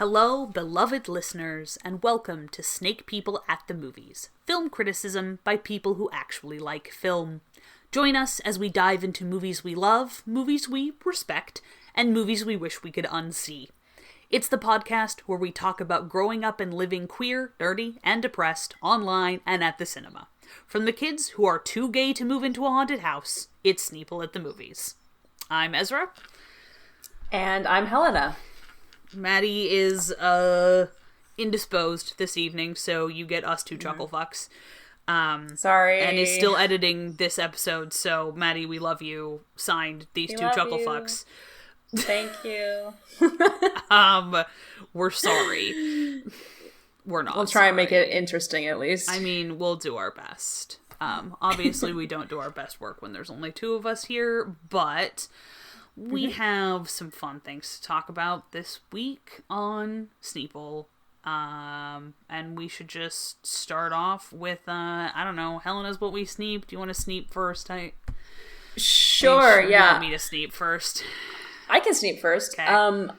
Hello, beloved listeners, and welcome to Snake People at the Movies, film criticism by people who actually like film. Join us as we dive into movies we love, movies we respect, and movies we wish we could unsee. It's the podcast where we talk about growing up and living queer, dirty, and depressed online and at the cinema. From the kids who are too gay to move into a haunted house, it's Sneople at the Movies. I'm Ezra. And I'm Helena. Matty is indisposed this evening, so you get us two chuckle fucks. Sorry. And is still editing this episode, so Matty, we love you. Signed, these two chuckle fucks. Thank you. We're sorry. We're not. We'll try and make it interesting at least. I mean, we'll do our best. Obviously we don't do our best work when there's only two of us here, but we have some fun things to talk about this week on Sneople. And we should just start off with, I don't know, Helena's What We Sneep. Do you want to sneep first? Sure, yeah. You want me to sneep first? I can sneep first. Okay.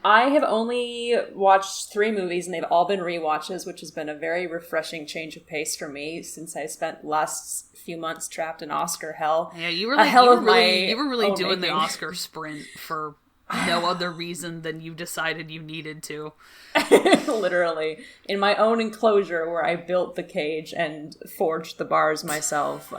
I have only watched 3 movies, and they've all been rewatches, which has been a very refreshing change of pace for me since I spent last few months trapped in Oscar hell. Yeah, you were really doing the Oscar sprint for no other reason than you decided you needed to. Literally. In my own enclosure where I built the cage and forged the bars myself.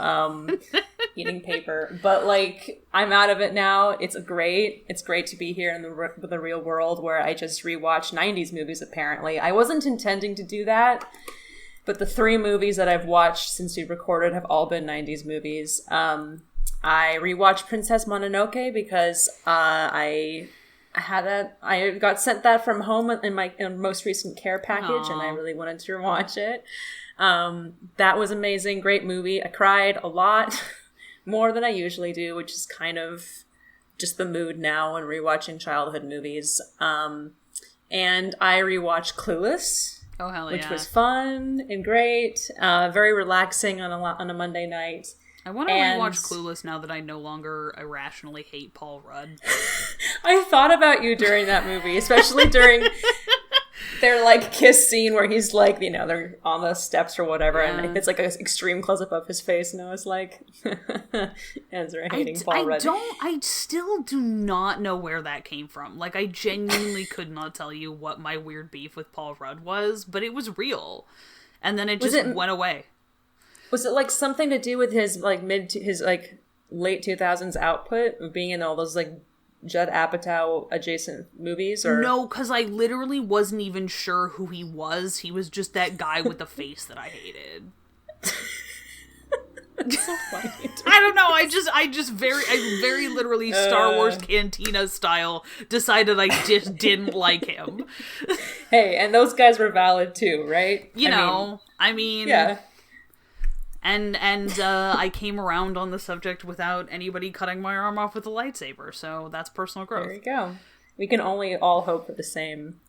Eating paper. But, like, I'm out of it now. It's great. It's great to be here in the real world where I just rewatch 90s movies, apparently. I wasn't intending to do that, but the 3 movies that I've watched since we recorded have all been 90s movies. I rewatched Princess Mononoke because I got sent that from home in my most recent care package. Aww. And I really wanted to rewatch it. That was amazing. Great movie. I cried a lot. More than I usually do, which is kind of just the mood now when rewatching childhood movies. And I rewatched Clueless. Oh, hell yeah. Which was fun and great. Very relaxing on a Monday night. I want to rewatch Clueless now that I no longer irrationally hate Paul Rudd. I thought about you during that movie, especially during their, like, kiss scene where he's, like, you know, they're on the steps or whatever, and it's, like, an extreme close-up of his face, and I was like, Ezra hating Paul Rudd. I still do not know where that came from. Like, I genuinely could not tell you what my weird beef with Paul Rudd was, but it was real. And then it just went away. Was it, like, something to do with his, like, late 2000s output of being in all those, like, Judd Apatow adjacent movies? Or no, because I literally wasn't even sure who he was. He was just that guy with the face that I hated. That's so funny. I don't know. I very literally Star Wars Cantina style decided I just didn't like him. Hey, and those guys were valid too, right? I mean, yeah. And I came around on the subject without anybody cutting my arm off with a lightsaber, so that's personal growth. There you go. We can only all hope for the same.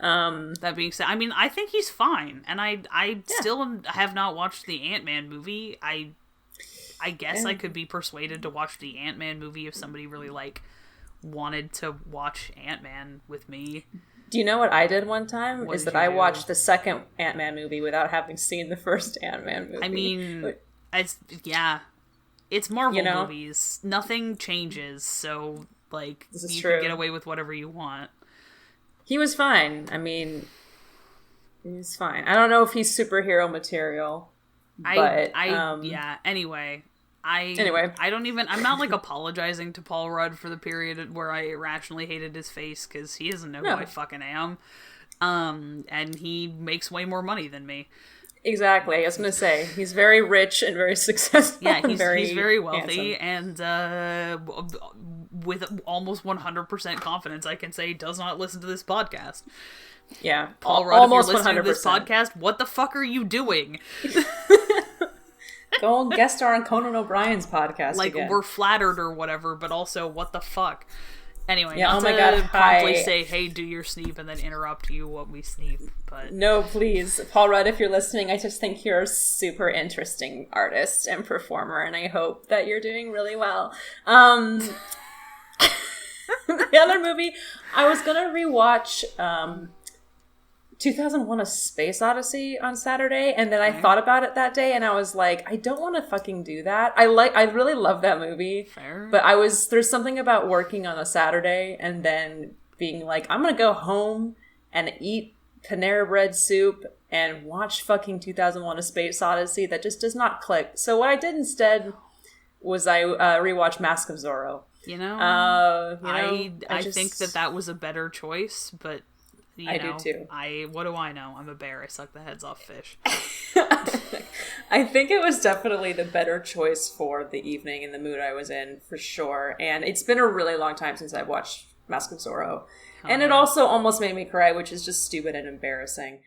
That being said, I mean, I think he's fine, and I still have not watched the Ant-Man movie. I guess I could be persuaded to watch the Ant-Man movie if somebody really, like, wanted to watch Ant-Man with me. Do you know what I did one time? I watched the second Ant-Man movie without having seen the first Ant-Man movie. I mean, it's Marvel movies. Nothing changes, so, like, you can get away with whatever you want. He was fine. I mean, he was fine. I don't know if he's superhero material, but... Anyway, I'm not, like, apologizing to Paul Rudd for the period where I irrationally hated his face, because he doesn't know who I fucking am. And he makes way more money than me. Exactly. I was going to say, he's very rich and very successful. Yeah, he's very wealthy, handsome. And with almost 100% confidence, I can say he does not listen to this podcast. Yeah. Paul Rudd, almost if you're listening 100%. to this podcast, what the fuck are you doing? Go and guest star on Conan O'Brien's podcast like, again. We're flattered or whatever, but also, what the fuck? Anyway, yeah, not to promptly say, hey, do your sneep, and then interrupt you what we sneep, but... No, please. Paul Rudd, if you're listening, I just think you're a super interesting artist and performer, and I hope that you're doing really well. The other movie, I was gonna rewatch 2001: A Space Odyssey on Saturday, and then I thought about it that day, and I was like, I don't want to fucking do that. I really love that movie. Fair. But there's something about working on a Saturday and then being like, I'm gonna go home and eat Panera Bread soup and watch fucking 2001: A Space Odyssey that just does not click. So what I did instead was I rewatched Mask of Zorro. I think that was a better choice, but I do too. What do I know? I'm a bear. I suck the heads off fish. I think it was definitely the better choice for the evening and the mood I was in, for sure. And it's been a really long time since I've watched Mask of Zorro. And it also almost made me cry, which is just stupid and embarrassing.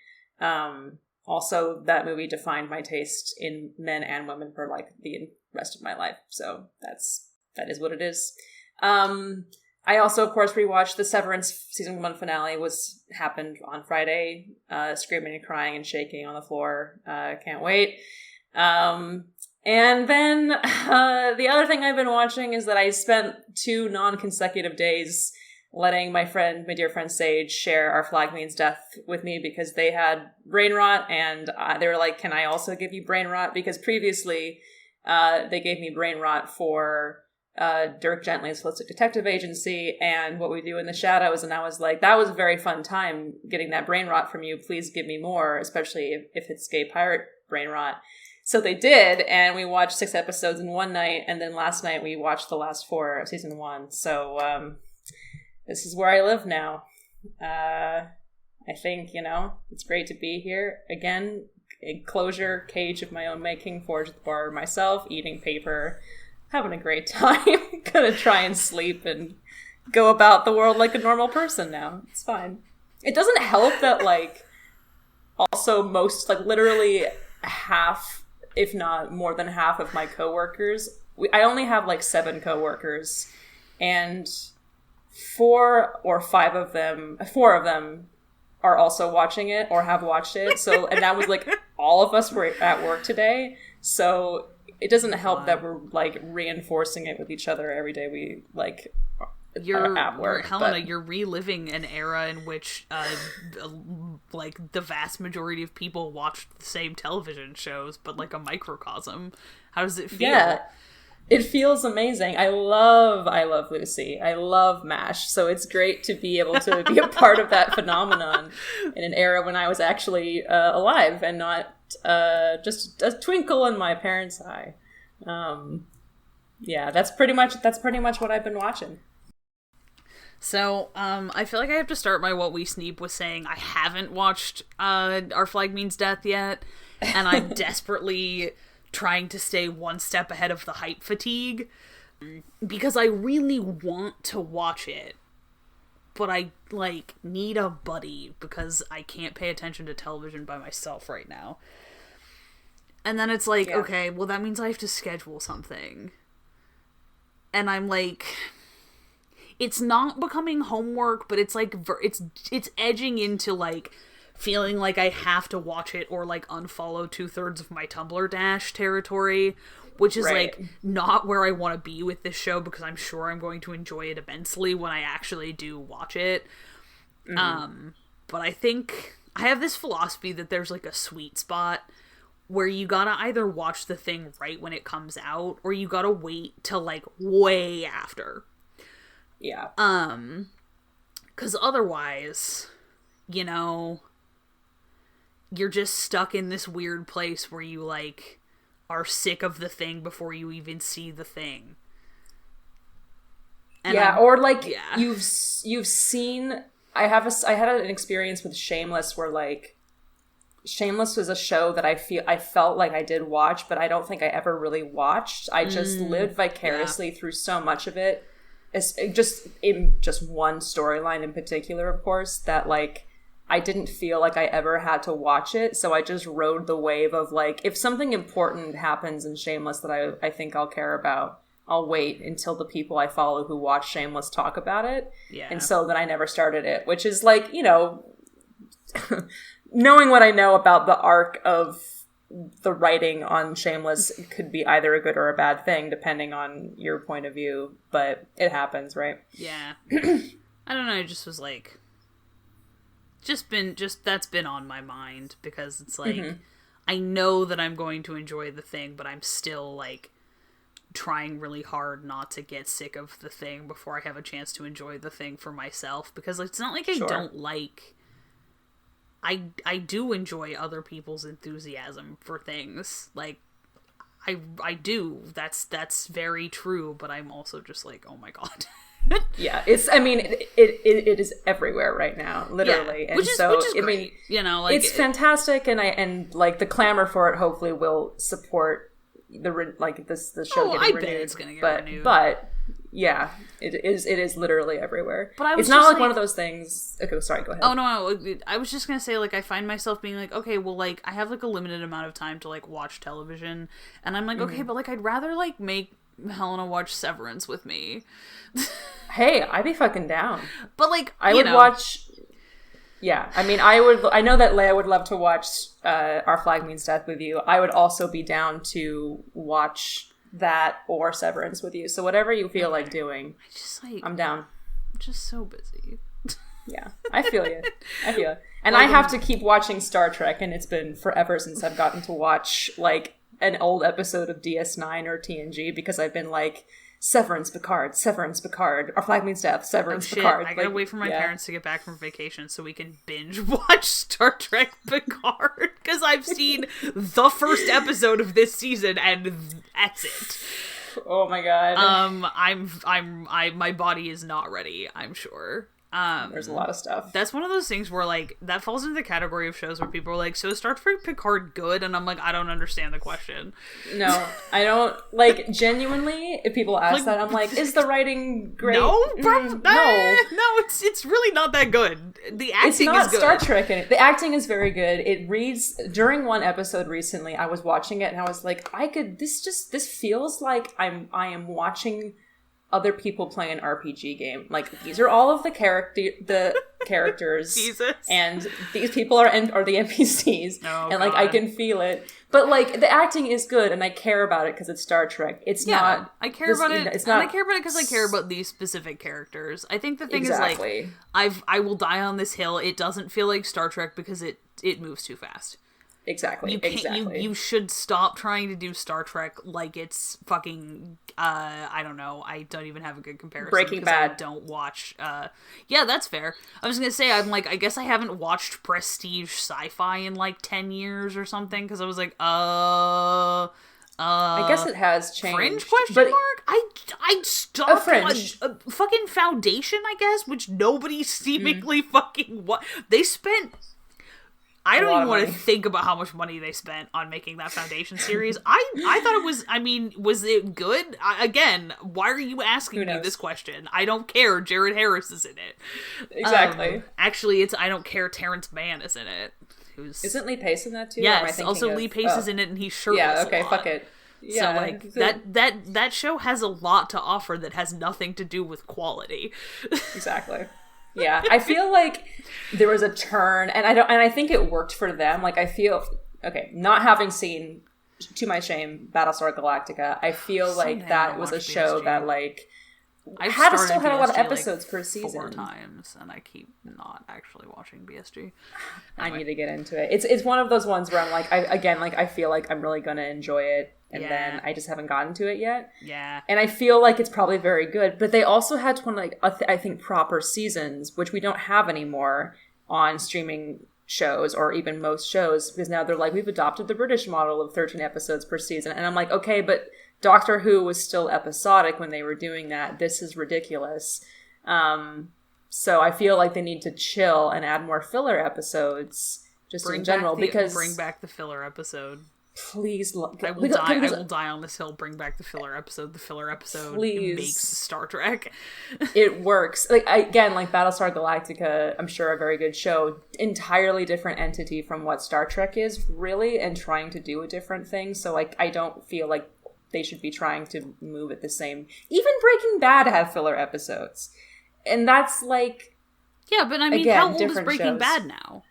Also, that movie defined my taste in men and women for like the rest of my life. So that is what it is. I also, of course, rewatched the Severance season 1 finale. Happened on Friday. Screaming and crying and shaking on the floor. Can't wait. And then the other thing I've been watching is that I spent 2 non-consecutive days letting my dear friend Sage, share Our Flag Means Death with me because they had brain rot, and they were like, can I also give you brain rot? Because previously they gave me brain rot for Dirk Gently's Holistic Detective Agency and What We Do in the Shadows, and I was like, that was a very fun time getting that brain rot from you. Please give me more, especially if it's gay pirate brain rot. So they did, and we watched 6 episodes in one night, and then last night we watched the last 4 of season 1. So this is where I live now. I think, it's great to be here. Again, enclosure, cage of my own making, forged at the bar myself, eating paper, having a great time. Gonna try and sleep and go about the world like a normal person now. It's fine. It doesn't help that, also most, literally half, if not more than half of my coworkers, I only have, 7 coworkers, and 4 of them are also watching it or have watched it. So, and that was all of us were at work today. So it doesn't help that we're reinforcing it with each other every day we are at work. Helena, you're reliving an era in which the vast majority of people watched the same television shows, but a microcosm. How does it feel? Yeah. It feels amazing. I love Lucy. I love MASH. So it's great to be able to be a part of that phenomenon in an era when I was actually alive and not just a twinkle in my parents' eye. Yeah, that's pretty much what I've been watching. So, I feel like I have to start my What We Sneep with saying I haven't watched Our Flag Means Death yet, and I'm desperately trying to stay one step ahead of the hype fatigue, because I really want to watch it, but I, need a buddy, because I can't pay attention to television by myself right now. And then it's okay, well, that means I have to schedule something. And I'm it's not becoming homework, but it's it's edging into feeling like I have to watch it or unfollow 2/3 of my Tumblr Dash territory, which is not where I want to be with this show, because I'm sure I'm going to enjoy it immensely when I actually do watch it. Mm-hmm. But I think I have this philosophy that there's a sweet spot where you gotta either watch the thing right when it comes out, or you gotta wait till way after. Yeah. 'Cause otherwise, you're just stuck in this weird place where you are sick of the thing before you even see the thing. And you've seen. I had an experience with Shameless where Shameless was a show that I felt like I did watch, but I don't think I ever really watched. I just lived vicariously through so much of it. It's just one storyline in particular, of course, that I didn't feel like I ever had to watch it, so I just rode the wave of if something important happens in Shameless that I think I'll care about, I'll wait until the people I follow who watch Shameless talk about it. Yeah. And so then I never started it, which is knowing what I know about the arc of the writing on Shameless could be either a good or a bad thing, depending on your point of view, but it happens, right? Yeah. I don't know, it just was that's been on my mind, because it's like, I know that I'm going to enjoy the thing, but I'm still like trying really hard not to get sick of the thing before I have a chance to enjoy the thing for myself, because it's not like I don't like, I do enjoy other people's enthusiasm for things, like I do, that's very true, but I'm also just like, oh my god. Yeah, it is everywhere right now, literally. Yeah, and which is great. I mean, you know, like, it's fantastic, and like the clamor for it hopefully will support the show getting renewed. Bet it's gonna get renewed. But yeah, it is literally everywhere. But it's not like one of those things. Okay, sorry, go ahead. Oh no, I was just gonna say, like, I find myself being like, okay, well, like, I have like a limited amount of time to like watch television, and I'm like, okay, but like, I'd rather like make Helena watch Severance with me. Hey, I'd be fucking down. But like, I would watch. Yeah, I mean, I know that Leia would love to watch Our Flag Means Death with you. I would also be down to watch that or Severance with you. So whatever you feel like doing, I'm down. I'm just so busy. Yeah, I feel you. And I have to keep watching Star Trek, and it's been forever since I've gotten to watch like an old episode of DS9 or TNG, because I've been like, Severance Picard, Our Flag Means Death, Severance Picard. I gotta wait for my parents to get back from vacation so we can binge watch Star Trek Picard, because I've seen the first episode of this season and that's it. Oh my god. My body is not ready, I'm sure. There's a lot of stuff. That's one of those things where, like, that falls into the category of shows where people are like, so is Star Trek Picard good? And I'm like, I don't understand the question. No, I don't. Like, genuinely, if people ask like, that, I'm like, is the writing great? No, no, it's really not that good. The acting is good. It's not Star Trek. The acting is very good. It reads, during one episode recently, I was watching it and I was like, this feels like I am watching other people play an RPG game. Like, these are all of the characters, Jesus. And these people are the NPCs, and like, I can feel it. But like, the acting is good, and I care about it because it's Star Trek. It's not. I care about it. It's not. I care about it because I care about these specific characters. I think the thing is, like, I will die on this hill. It doesn't feel like Star Trek because it moves too fast. Exactly. You should stop trying to do Star Trek like it's fucking I don't know. I don't even have a good comparison. Breaking Bad. I don't watch. Yeah, that's fair. I was gonna say, I'm like, I guess I haven't watched prestige sci-fi in like 10 years or something, because I was like, I guess it has changed. Fringe question mark? I stopped a fucking Foundation, I guess, which nobody seemingly fucking they spent. I don't even want to think about how much money they spent on making that Foundation series. I thought it was, I mean, was it good? Again, why are you asking me this question? I don't care. Jared Harris is in it. Exactly. Actually, I don't care. Terrence Mann is in it. Isn't Lee Pace in that too? Yes, also Lee Pace is in it, and he's shirtless. Yeah, okay, fuck it. Yeah, so like that show has a lot to offer that has nothing to do with quality. Exactly. Yeah, I feel like there was a turn, and I think it worked for them. Like, I feel, okay, not having seen, to my shame, Battlestar Galactica, I feel like that was a show that, like, still had a lot of episodes per season. 4 times, and I keep not actually watching BSG. Anyway. I need to get into it. It's one of those ones where I'm like, I feel like I'm really gonna enjoy it. And then I just haven't gotten to it yet. Yeah. And I feel like it's probably very good. But they also had one, like, I think, proper seasons, which we don't have anymore on streaming shows or even most shows. Because now they're like, we've adopted the British model of 13 episodes per season. And I'm like, okay, but Doctor Who was still episodic when they were doing that. This is ridiculous. So I feel like they need to chill and add more filler episodes just in general. Because bring back the filler episode. Please, I will die on this hill. Bring back the filler episode. The filler episode makes Star Trek. It works. Like, again, like Battlestar Galactica, I'm sure a very good show. Entirely different entity from what Star Trek is, really, and trying to do a different thing. So, like, I don't feel like they should be trying to move at the same. Even Breaking Bad had filler episodes, and that's like, yeah. But I mean, again, how old is Breaking Bad now?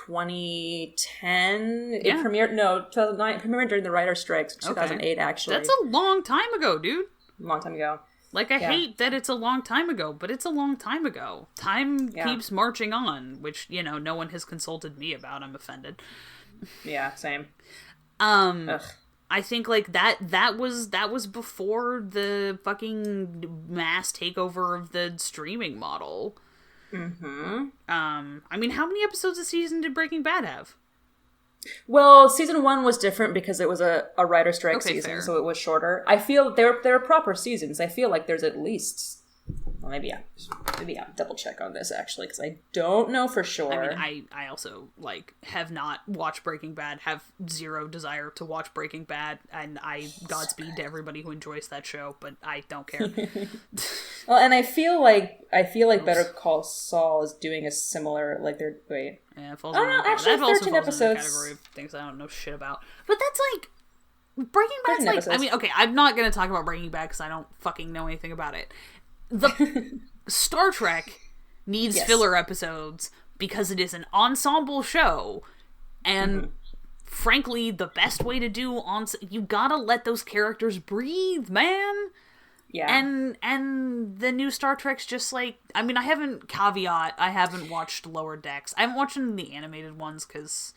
2010. It premiered 2009. It premiered during the writer's strikes, 2008 actually. That's a long time ago, dude. A long time ago. Like, I hate that it's a long time ago, but it's a long time ago. Time keeps marching on, which, you know, no one has consulted me about. I'm offended. Yeah, same. Ugh. I think, like, that was before the fucking mass takeover of the streaming model. Mm-hmm. I mean, how many episodes a season did Breaking Bad have? Well, season 1 was different because it was a writer strike season, fair. So it was shorter. I feel they're proper seasons. I feel like there's at least... Well, maybe I'll double check on this, actually, because I don't know for sure. I mean, I also, like, have not watched Breaking Bad, have zero desire to watch Breaking Bad, and Godspeed to everybody who enjoys that show, but I don't care. Well, and I feel like Better Call Saul is doing a similar, like, they're... Wait. Yeah, it falls actually, 13 episodes. In the category of things I don't know shit about. But that's, like... Breaking Bad's, like... Episodes. I mean, okay, I'm not going to talk about Breaking Bad, because I don't fucking know anything about it. The Star Trek needs filler episodes because it is an ensemble show, and frankly, the best way to do you gotta let those characters breathe, man. Yeah. And the new Star Trek's just like, I mean, I haven't watched Lower Decks. I haven't watched any of the animated ones because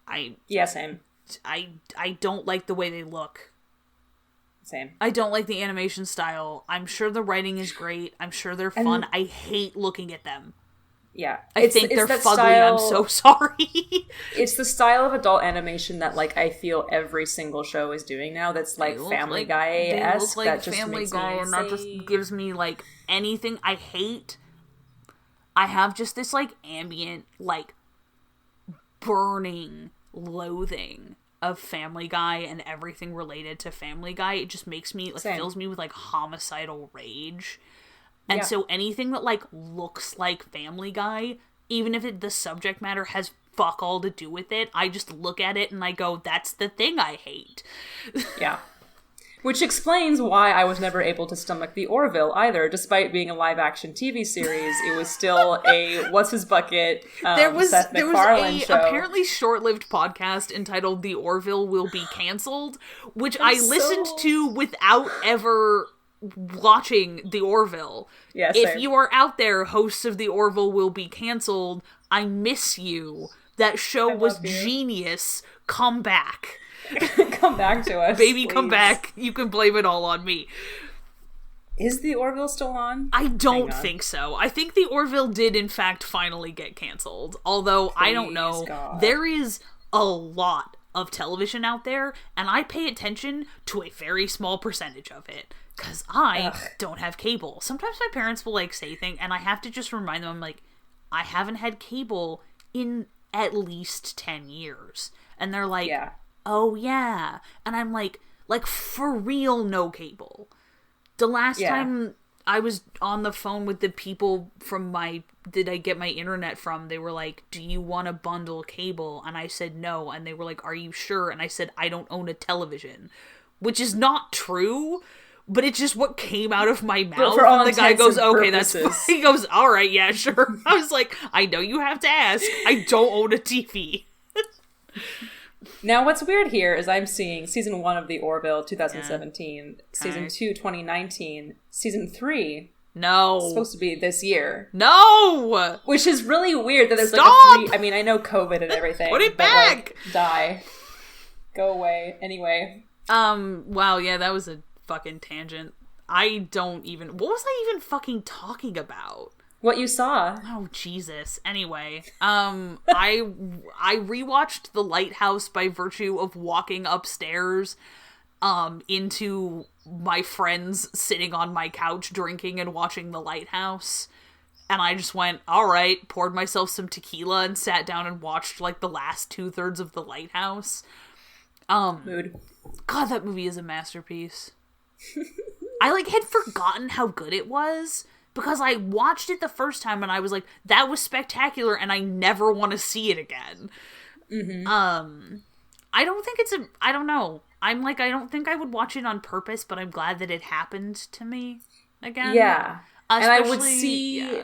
same. I don't like the way they look. Same. I don't like the animation style. I'm sure the writing is great. I'm sure they're fun. I hate looking at them. Yeah. I think they're fugly. Style, I'm so sorry. It's the style of adult animation that, like, I feel every single show is doing now that's, like, Family Guy-esque. They look like Family Guy, and that just gives me, like, anything I hate. I have just this, like, ambient, like, burning loathing of Family Guy and everything related to Family Guy. It just makes me, like, fills me with, like, homicidal rage. And so anything that, like, looks like Family Guy, even if the subject matter has fuck all to do with it, I just look at it and I go, that's the thing I hate. Yeah. Which explains why I was never able to stomach The Orville either. Despite being a live-action TV series, it was still a what's-his-bucket Seth MacFarlane show. Apparently short-lived podcast entitled The Orville Will Be Cancelled, which I listened to without ever watching The Orville. Yeah, if you are out there, hosts of The Orville Will Be Cancelled, I miss you. That show was genius. Come back. Come back to us, baby, please. Come back. You can blame it all on me. Is The Orville still on? I don't think so. I think The Orville did in fact finally get canceled, although I don't know. God. There is a lot of television out there, and I pay attention to a very small percentage of it because I don't have cable. Sometimes my parents will, like, say things, and I have to just remind them, I'm like, I haven't had cable in at least 10 years, and they're like, oh yeah, and I'm like for real, no cable. The last time I was on the phone with the people from did I get my internet from, they were like, do you want to bundle cable? And I said no, and they were like, are you sure? And I said, I don't own a television, which is not true, but it's just what came out of my mouth. And the guy goes, okay, that's fine. He goes, all right, yeah, sure. I was like, I know you have to ask. I don't own a TV. Now, what's weird here is I'm seeing season 1 of The Orville, 2017, season 2, 2019, season 3. No. It's supposed to be this year. No! Which is really weird that there's like a 3... I mean, I know COVID and everything. Put it back! Like, die. Go away. Anyway. Wow, yeah, that was a fucking tangent. What was I even fucking talking about? What you saw. Oh, Jesus. Anyway, I rewatched The Lighthouse by virtue of walking upstairs into my friends sitting on my couch drinking and watching The Lighthouse. And I just went, all right, poured myself some tequila and sat down and watched, like, the last 2/3 of The Lighthouse. Mood. God, that movie is a masterpiece. I, like, had forgotten how good it was. Because I watched it the first time and I was like, that was spectacular and I never want to see it again. Mm-hmm. I don't know. I'm like, I don't think I would watch it on purpose, but I'm glad that it happened to me again. Yeah. And I would see,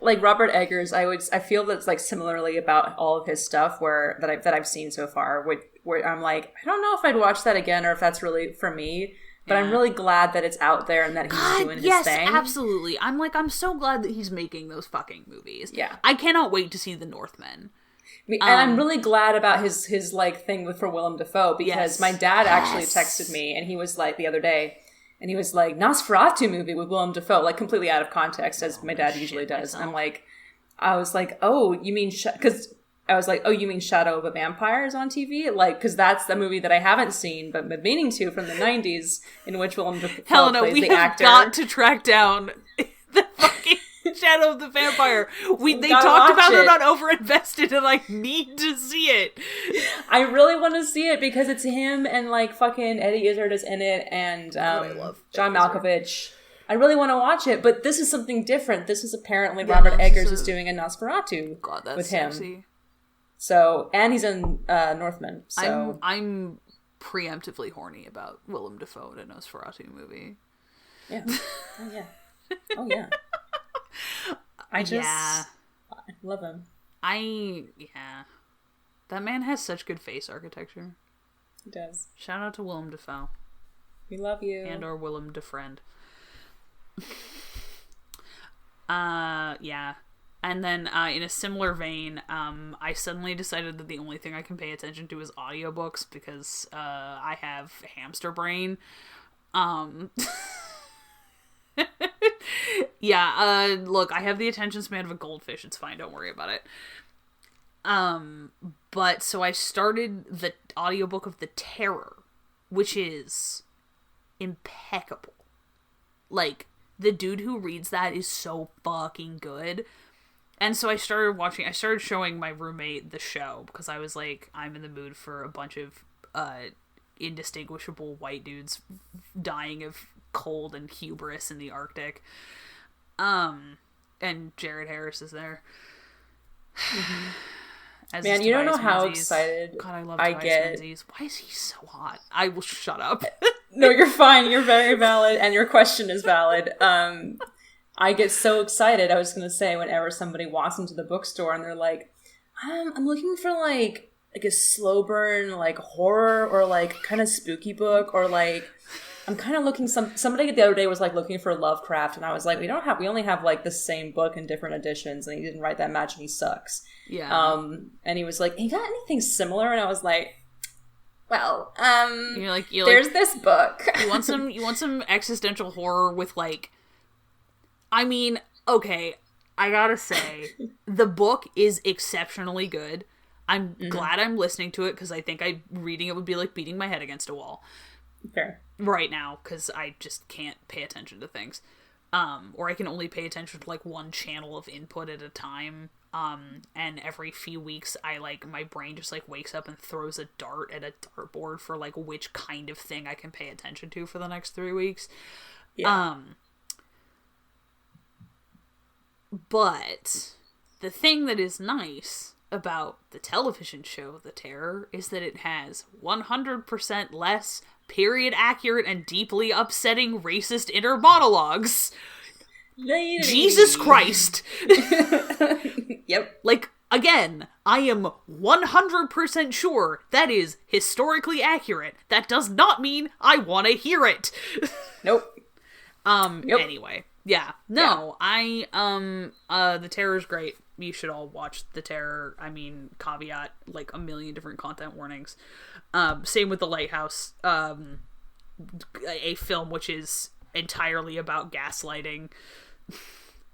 like, Robert Eggers, I feel that's, like, similarly about all of his stuff that I've seen so far, where I'm like, I don't know if I'd watch that again or if that's really for me. But I'm really glad that it's out there and that he's doing his thing. Yes, absolutely. I'm so glad that he's making those fucking movies. Yeah. I cannot wait to see The Northman. And I'm really glad about his like thing for Willem Dafoe, because my dad actually texted me, and he was like, the other day, and he was like, Nosferatu movie with Willem Dafoe, like completely out of context, as my dad usually does. And I was like, oh, you mean, because I was like, oh, you mean Shadow of a Vampire is on TV? Like, because that's the movie that I haven't seen, but been meaning to, from the 90s, in which Willem Dafoe plays the actor. Helena, we have got to track down the fucking Shadow of the Vampire. They talked about it on Overinvested, and I need to see it. I really want to see it because it's him and like fucking Eddie Izzard is in it, and I love John Malkovich. I really want to watch it, but this is something different. This is apparently Robert Eggers is doing a Nosferatu with him. Sexy. So, and he's in Northman. So I'm preemptively horny about Willem Dafoe in a Nosferatu movie. Yeah. Oh yeah. Oh yeah. I love him. That man has such good face architecture. He does. Shout out to Willem Dafoe. We love you. And or Willem Defriend. Yeah. And then, in a similar vein, I suddenly decided that the only thing I can pay attention to is audiobooks, because, I have hamster brain. Yeah, look, I have the attention span of a goldfish. It's fine. Don't worry about it. But so I started the audiobook of The Terror, which is impeccable. Like, the dude who reads that is so fucking good. And so I started showing my roommate the show, because I was like, I'm in the mood for a bunch of, indistinguishable white dudes dying of cold and hubris in the Arctic. And Jared Harris is there. Mm-hmm. Man, you don't know how excited God, I love I Tobias get. Menzies. Why is he so hot? I will shut up. No, you're fine. You're very valid, and your question is valid. I get so excited, I was going to say, whenever somebody walks into the bookstore and they're like, I'm looking for like a slow burn, like horror or like kind of spooky book, or like I'm kind of looking somebody the other day was like looking for Lovecraft, and I was like, we only have like the same book in different editions, and he didn't write that much and he sucks. Yeah. And he was like, you got anything similar? And I was like, well, there's this book. you want some existential horror with like, I mean, okay, I gotta say, the book is exceptionally good. I'm glad I'm listening to it, because I think reading it would be like beating my head against a wall. Fair. Right now, because I just can't pay attention to things. Or I can only pay attention to like one channel of input at a time. And every few weeks my brain just like wakes up and throws a dart at a dartboard for like which kind of thing I can pay attention to for the next 3 weeks. Yeah. But the thing that is nice about the television show The Terror is that it has 100% less period accurate and deeply upsetting racist inner monologues. Lady. Jesus Christ. Yep. Like, again, I am 100% sure that is historically accurate. That does not mean I want to hear it. Nope. Anyway. Yeah. No, yeah. The Terror's great. You should all watch The Terror. I mean, caveat, like a million different content warnings. Same with The Lighthouse, a film which is entirely about gaslighting.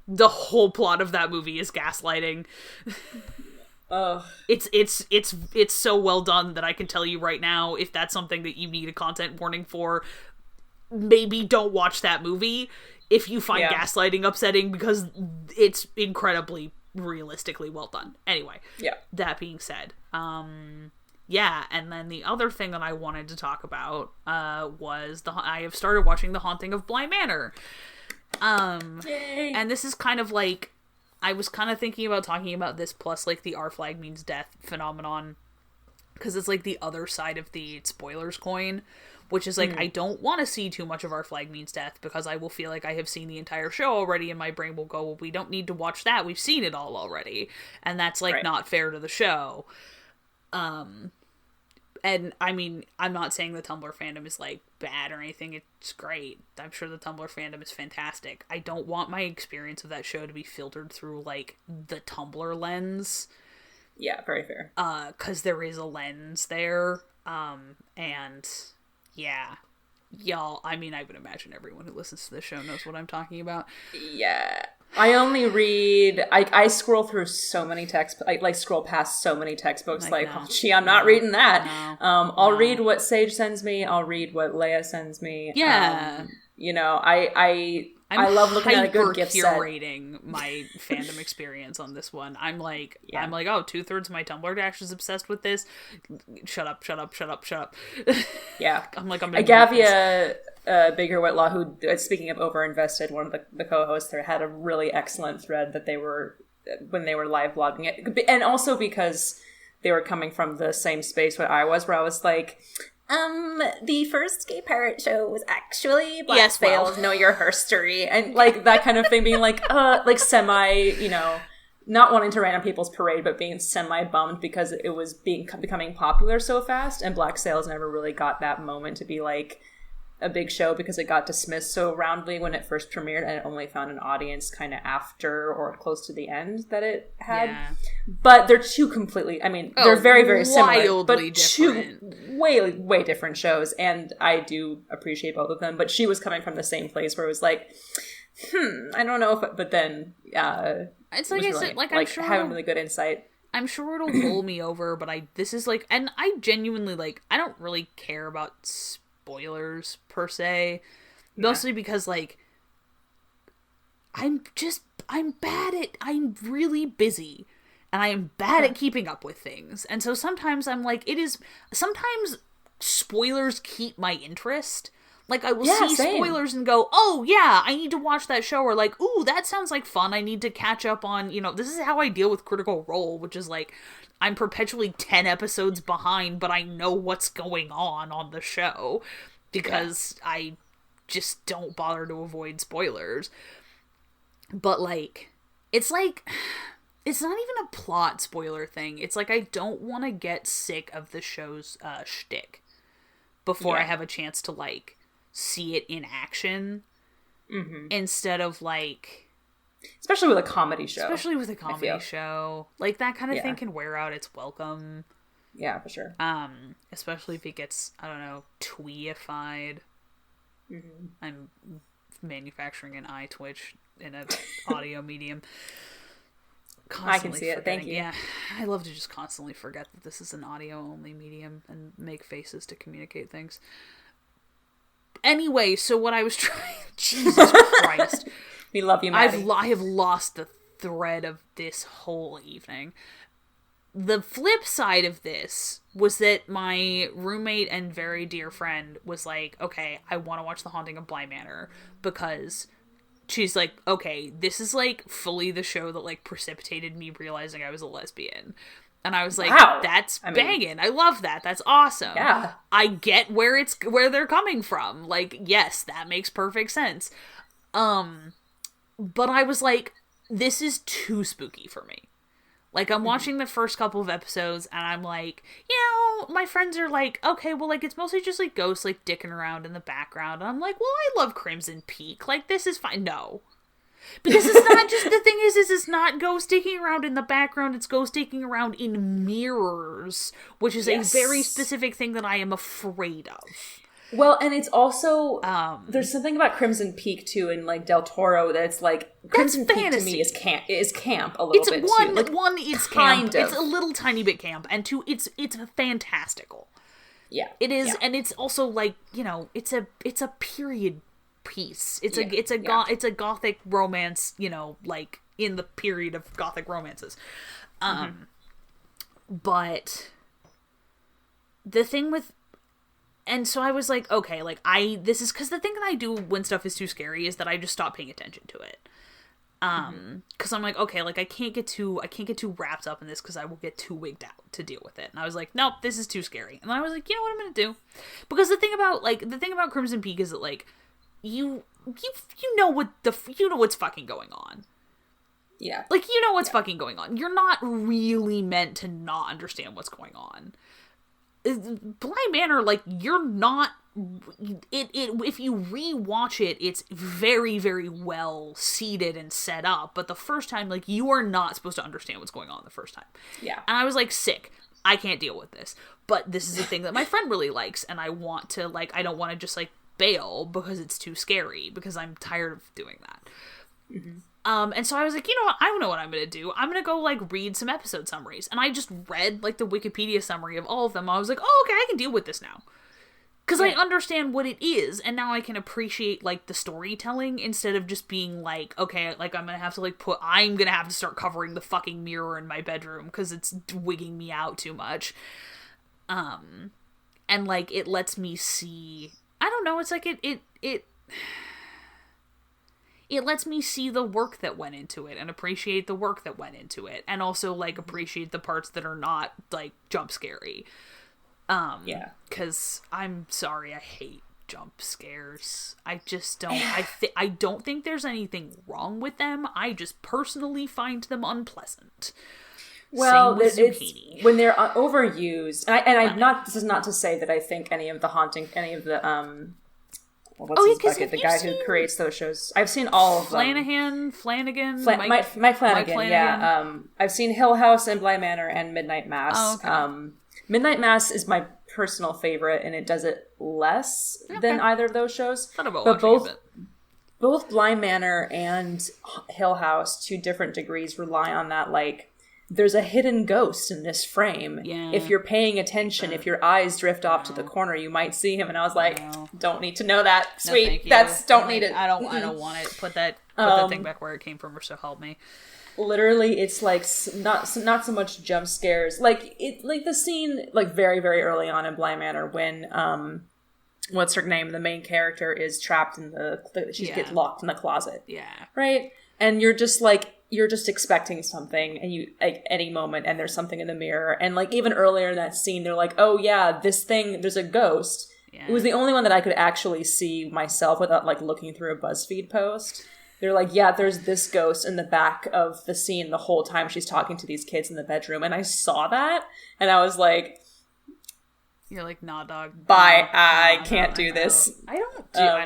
The whole plot of that movie is gaslighting. It's so well done that I can tell you right now, if that's something that you need a content warning for, maybe don't watch that movie if you find gaslighting upsetting, because it's incredibly realistically well done. Anyway, that being said, yeah, and then the other thing that I wanted to talk about was I have started watching The Haunting of Bly Manor. Yay. And this is kind of like, I was kind of thinking about talking about this plus like the our flag means death phenomenon, because it's like the other side of the spoilers coin, which is like, I don't want to see too much of Our Flag Means Death, because I will feel like I have seen the entire show already, and my brain will go, well, we don't need to watch that, we've seen it all already, and that's like not fair to the show. And, I mean, I'm not saying the Tumblr fandom is, like, bad or anything. It's great. I'm sure the Tumblr fandom is fantastic. I don't want my experience of that show to be filtered through, like, the Tumblr lens. Yeah, very fair. 'Cause there is a lens there. And, yeah. Y'all, I mean, I would imagine everyone who listens to this show knows what I'm talking about. Yeah. I only read, I scroll through so many texts, I like scroll past so many textbooks, like, no. oh gee, I'm not reading that. No. I'll read what Sage sends me, I'll read what Leia sends me. Yeah. You know, I love looking at a good gift set. Curating my fandom experience on this one. I'm like, oh, 2/3 of my Tumblr dash is obsessed with this. Shut up. Yeah. I'm like, Agavia Bigger Whitlaw, who, speaking of overinvested, one of the co-hosts there had a really excellent thread that they were, when they were live blogging it. And also because they were coming from the same space where I was like, the first gay pirate show was actually Black Sails, Know Your Herstory, and like that kind of thing, being like semi, you know, not wanting to rain on people's parade, but being semi bummed because it was becoming popular so fast, and Black Sails never really got that moment to be like a big show because it got dismissed so roundly when it first premiered, and it only found an audience kind of after or close to the end that it had. Yeah. But they're two completely, I mean, they're very, very similar, but different. Two way, way different shows, and I do appreciate both of them, but she was coming from the same place where it was like, I don't know if, but then, it's like I said, like I'm sure having really good insight. I'm sure it'll bowl me over, but this is like, and I genuinely, like, I don't really care about spoilers per se, mostly because like I'm really busy and I am bad at keeping up with things, and so sometimes I'm like, sometimes spoilers keep my interest. Like, I will see spoilers and go, oh yeah, I need to watch that show, or like, ooh, that sounds like fun, I need to catch up on, you know, this is how I deal with Critical Role, which is like, I'm perpetually 10 episodes behind, but I know what's going on the show, because I just don't bother to avoid spoilers. But, like, it's not even a plot spoiler thing. It's like, I don't want to get sick of the show's shtick before I have a chance to, like, see it in action, instead of, like... Especially with a comedy show. Like, that kind of thing can wear out its welcome. Yeah, for sure. Especially if it gets, I don't know, tweeified. I'm manufacturing an eye twitch in an audio medium. I can see it, thank you. Yeah, I love to just constantly forget that this is an audio-only medium and make faces to communicate things. Anyway, so what I was trying... Jesus Christ. We love you, Matty. I have lost the thread of this whole evening. The flip side of this was that my roommate and very dear friend was like, okay, I want to watch The Haunting of Bly Manor, because she's like, okay, this is like fully the show that like precipitated me realizing I was a lesbian. And I was like, wow, that's banging. I love that. That's awesome. Yeah. I get where they're coming from. Like, yes, that makes perfect sense. But I was like, this is too spooky for me. Like, I'm watching the first couple of episodes, and I'm like, you know, my friends are like, okay, well, like, it's mostly just, like, ghosts, like, dicking around in the background. And I'm like, well, I love Crimson Peak. Like, this is fine. No. Because it's not just, the thing is it's not ghosts sticking around in the background, it's ghosts sticking around in mirrors, which is a very specific thing that I am afraid of. Well, and it's also, there's something about Crimson Peak, too, in, like, Del Toro, that it's, like, Crimson Peak to me is camp a little bit, too. Like, one, it's camp. It's a little tiny bit camp, and two, it's fantastical. Yeah. It is, and it's also, like, you know, it's a period piece. It's a gothic romance, you know, like, in the period of gothic romances. But the thing with... And so I was like, okay, like, this is, because the thing that I do when stuff is too scary is that I just stop paying attention to it. Because I'm like, okay, like, I can't get too wrapped up in this because I will get too wigged out to deal with it. And I was like, nope, this is too scary. And I was like, you know what I'm going to do? Because the thing about Crimson Peak is that, like, you know what's fucking going on. Yeah. Like, you know what's fucking going on. You're not really meant to not understand what's going on. Bly Manor, like, you're not... If you rewatch it, it's very, very well seated and set up, but the first time, like, you are not supposed to understand what's going on the first time. Yeah. And I was like, sick. I can't deal with this. But this is a thing that my friend really likes, and I want to, like, I don't want to just, like, bail because it's too scary, because I'm tired of doing that. Mm-hmm. And so I was like, you know what, I don't know what I'm going to do. I'm going to go, like, read some episode summaries. And I just read, like, the Wikipedia summary of all of them. I was like, oh, okay, I can deal with this now. Because I understand what it is, and now I can appreciate, like, the storytelling instead of just being like, okay, like, I'm gonna have to start covering the fucking mirror in my bedroom because it's wigging me out too much. And, like, it lets me see, I don't know, it's like, it lets me see the work that went into it and appreciate the work that went into it, and also, like, appreciate the parts that are not, like, jump scary. Yeah. Because I'm sorry, I hate jump scares. I just don't. I don't think there's anything wrong with them. I just personally find them unpleasant. Well, it's when they're overused, and I'm not. This is not to say that I think any of the what's his bucket? The guy who creates those shows. I've seen all of them. Flanagan, Mike Flanagan. Yeah. I've seen Hill House and Bly Manor and Midnight Mass. Oh, okay. Midnight Mass is my personal favorite, and it does it less than either of those shows. But both Bly Manor and Hill House, to different degrees, rely on that, like, there's a hidden ghost in this frame. Yeah. If you're paying attention, if your eyes drift off to the corner, you might see him. And I was like, don't need to know that. Sweet. No, don't need it. I don't want it. Put that thing back where it came from, or so help me. Literally, it's like not so much jump scares. Like the scene, like, very, very early on in Bly Manor when what's her name, the main character, is trapped in she gets locked in the closet. Yeah. Right? And you're just expecting something, and you, like, any moment, and there's something in the mirror. And, like, even earlier in that scene, they're like, oh yeah, this thing, there's a ghost. Yeah. It was the only one that I could actually see myself without, like, looking through a BuzzFeed post. They're like, yeah, there's this ghost in the back of the scene the whole time she's talking to these kids in the bedroom. And I saw that, and I was like... You're like, nah, dog. Bye, I can't do this. I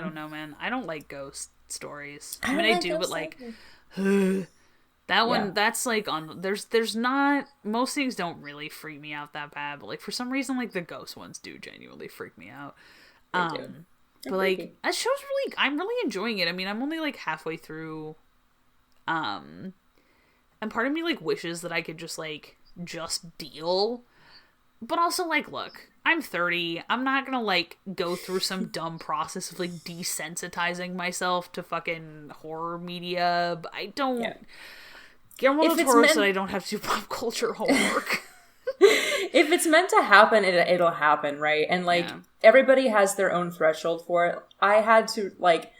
don't know, man. I don't like ghost stories. I mean, I do, but, like... that one, that's, like, on... There's not... Most things don't really freak me out that bad, but, like, for some reason, like, the ghost ones do genuinely freak me out. They do. But, like, that show's really... I'm really enjoying it. I mean, I'm only, like, halfway through. And part of me, like, wishes that I could just deal. But also, like, look, I'm 30. I'm not gonna, like, go through some dumb process of, like, desensitizing myself to fucking horror media. But I don't... Yeah. Guillermo del Toro said I don't have to do pop culture homework. If it's meant to happen, it'll happen, right? And, like, everybody has their own threshold for it. I had to, like,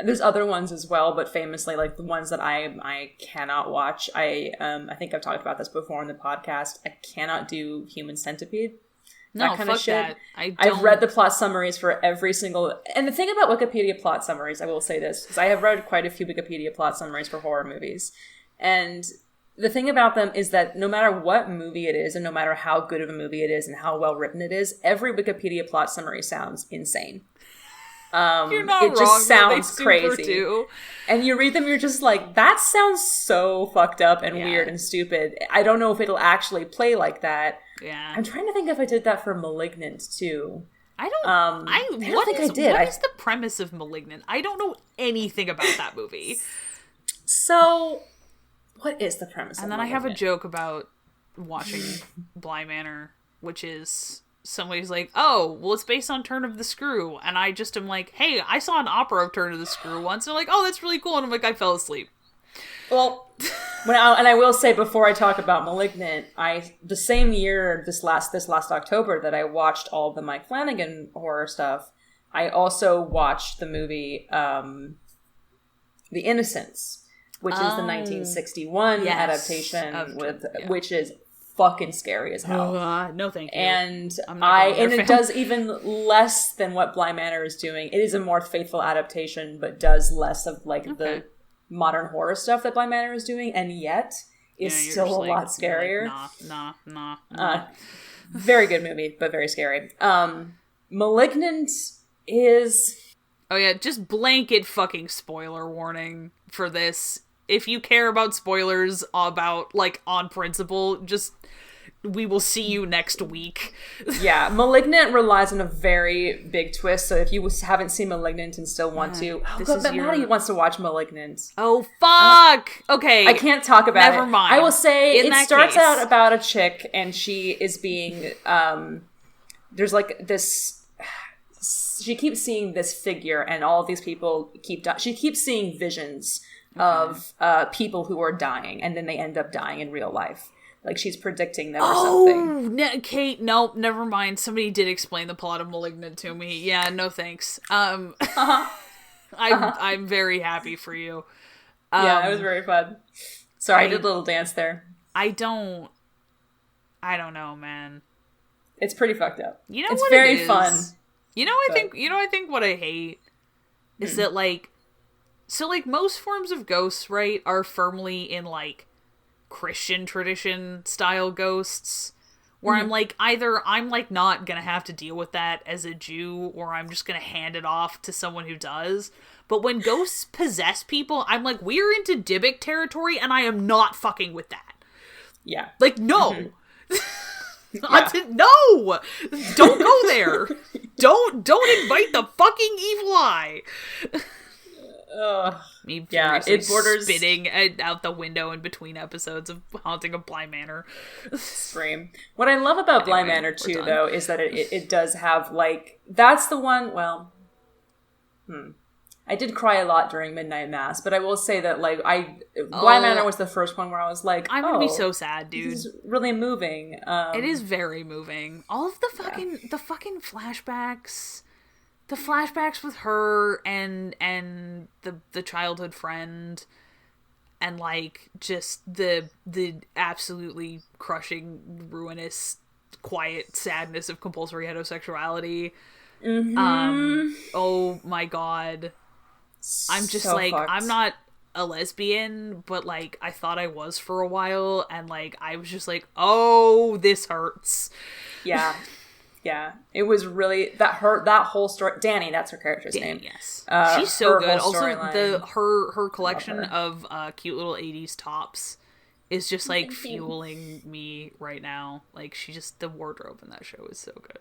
there's other ones as well, but famously, like, the ones that I cannot watch. I think I've talked about this before on the podcast. I cannot do Human Centipede. That kind of shit. I've read the plot summaries for every single... And the thing about Wikipedia plot summaries, I will say this, because I have read quite a few Wikipedia plot summaries for horror movies. And... the thing about them is that no matter what movie it is, and no matter how good of a movie it is and how well written it is, every Wikipedia plot summary sounds insane. You're not it wrong, just sounds they crazy. Do. And you read them, you're just like, that sounds so fucked up and weird and stupid. I don't know if it'll actually play like that. Yeah. I'm trying to think if I did that for Malignant too. I don't think I did. What is the premise of Malignant? I don't know anything about that movie. So... what is the premise? And then I have a joke about watching Bly Manor, which is somebody's like, oh, well, it's based on Turn of the Screw. And I just am like, hey, I saw an opera of Turn of the Screw once. And they're like, oh, that's really cool. And I'm like, I fell asleep. Well, and I will say before I talk about Malignant, the same year, this last October that I watched all of the Mike Flanagan horror stuff, I also watched the movie The Innocents, which is the 1961 adaptation which is fucking scary as hell. No, thank you. And it does even less than what Bly Manor is doing. It is a more faithful adaptation, but does less of the modern horror stuff that Bly Manor is doing, and yet is still a lot scarier. Like, nah. Very good movie, but very scary. Malignant is... Oh yeah, just blanket fucking spoiler warning for this. If you care about spoilers about, like, on principle, just... We will see you next week. Yeah, Malignant relies on a very big twist, so if you haven't seen Malignant and still want to... Oh, God, Maddie wants to watch Malignant. Oh, fuck! Okay. I can't talk about it. Never mind. I will say, it starts case. out about a chick, and she is being... there's, like, this... She keeps seeing this figure, and all of these people she keeps seeing visions of people who are dying, and then they end up dying in real life. Like, she's predicting them or something. Oh, Kate, nope, never mind. Somebody did explain the plot of Malignant to me. Yeah, no thanks. I'm very happy for you. Yeah, it was very fun. Sorry, I did a little dance there. I don't know, man. It's pretty fucked up. You know it's what very it is? Fun. I think what I hate is that, like, so, like, most forms of ghosts, right, are firmly in, like, Christian tradition style ghosts, where I'm like, either I'm, like, not gonna have to deal with that as a Jew, or I'm just gonna hand it off to someone who does. But when ghosts possess people, I'm like, we're into Dybbuk territory, and I am not fucking with that. Yeah. Like, no! No! Don't go there! Don't invite the fucking evil eye! Me it borders spitting out the window in between episodes of Haunting of Bly Manor. Scream. What I love about Bly Manor too, though, is that it does have, like, that's the one. Well, I did cry a lot during Midnight Mass, but I will say that, like, Bly Manor was the first one where I was like, I'm gonna be so sad, dude. This is really moving. It is very moving. All of the fucking flashbacks. The flashbacks with her and the childhood friend, and, like, just the absolutely crushing, ruinous, quiet sadness of compulsory heterosexuality. Oh my god. I'm just so like, fucked. I'm not a lesbian, but, like, I thought I was for a while, and, like, I was just like, oh, this hurts. Yeah. Yeah, it was really that whole story. Danny, that's her character's name. Yes, she's so good. Also, her collection of cute little 80s tops is just, like, fueling me right now. Like, the wardrobe in that show is so good.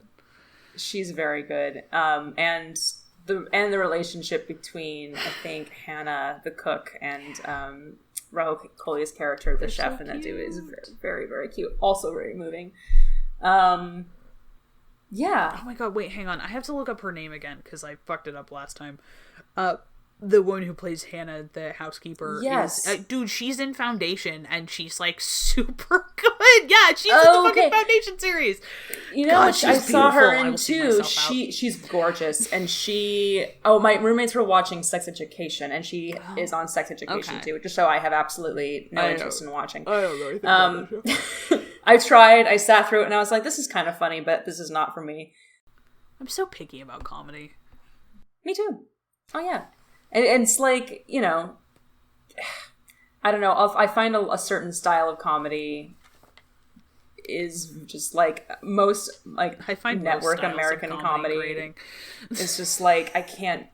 She's very good. And the relationship between, I think, Hannah the cook and Rahul Kohli's character, the chef, in that dude is very, very, very cute. Also very moving. Yeah. Oh my god, wait, hang on. I have to look up her name again, because I fucked it up last time. The one who plays Hannah, the housekeeper. Yes. Dude, she's in Foundation, and she's, like, super good. Yeah, she's in the fucking Foundation series. You know, God, I saw her in, too. She's gorgeous, and my roommates were watching Sex Education, and she is on Sex Education, too, which is a show I have absolutely no interest in watching. I don't know anything about that show. I tried, I sat through it, and I was like, this is kind of funny, but this is not for me. I'm so picky about comedy. Me too. Oh, yeah. And it's like, you know, I don't know, I find a certain style of comedy is just, like, most, like, I find network American comedy it's just like, I can't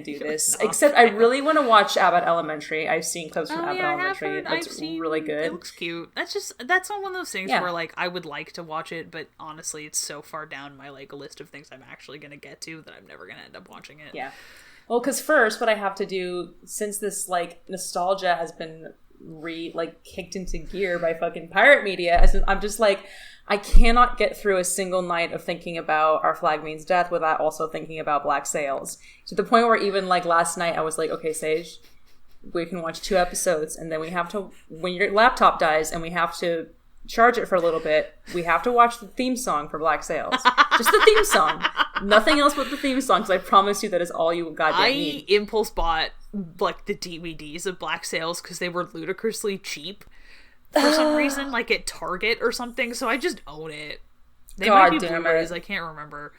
do this. Except I really want to watch Abbott Elementary. I've seen clips from Abbott Elementary. It looks really good. It looks cute. That's not one of those things where, like, I would like to watch it, but honestly, it's so far down my, like, list of things I'm actually going to get to that I'm never going to end up watching it. Yeah. Well, because first, what I have to do, since this, like, nostalgia has been kicked into gear by fucking pirate media, I'm just like, I cannot get through a single night of thinking about Our Flag Means Death without also thinking about Black Sails. To the point where even, like, last night I was like, okay, Sage, we can watch 2 episodes, and then we have to, when your laptop dies and we have to charge it for a little bit, we have to watch the theme song for Black Sails. Just the theme song. Nothing else but the theme song, because I promise you that is all you goddamn need. I impulse bought, like, the DVDs of Black Sails because they were ludicrously cheap for some reason, like at Target or something, so I just own it. They might be Blu-rays, I can't remember.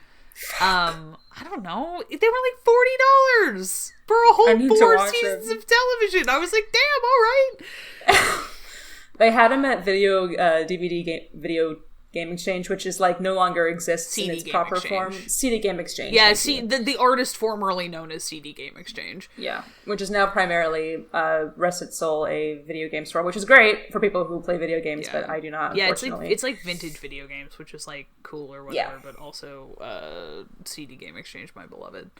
I don't know. They were like $40 for a whole 4 seasons of television. I was like, damn, alright. They had them at video DVD Game Exchange, which is like no longer exists in its proper form. CD Game Exchange. Yeah, the artist formerly known as CD Game Exchange. Yeah, which is now primarily Rest Its Soul, a video game store, which is great for people who play video games, but I do not. Yeah, unfortunately. it's like vintage video games, which is like cool or whatever. Yeah. But also CD Game Exchange, my beloved.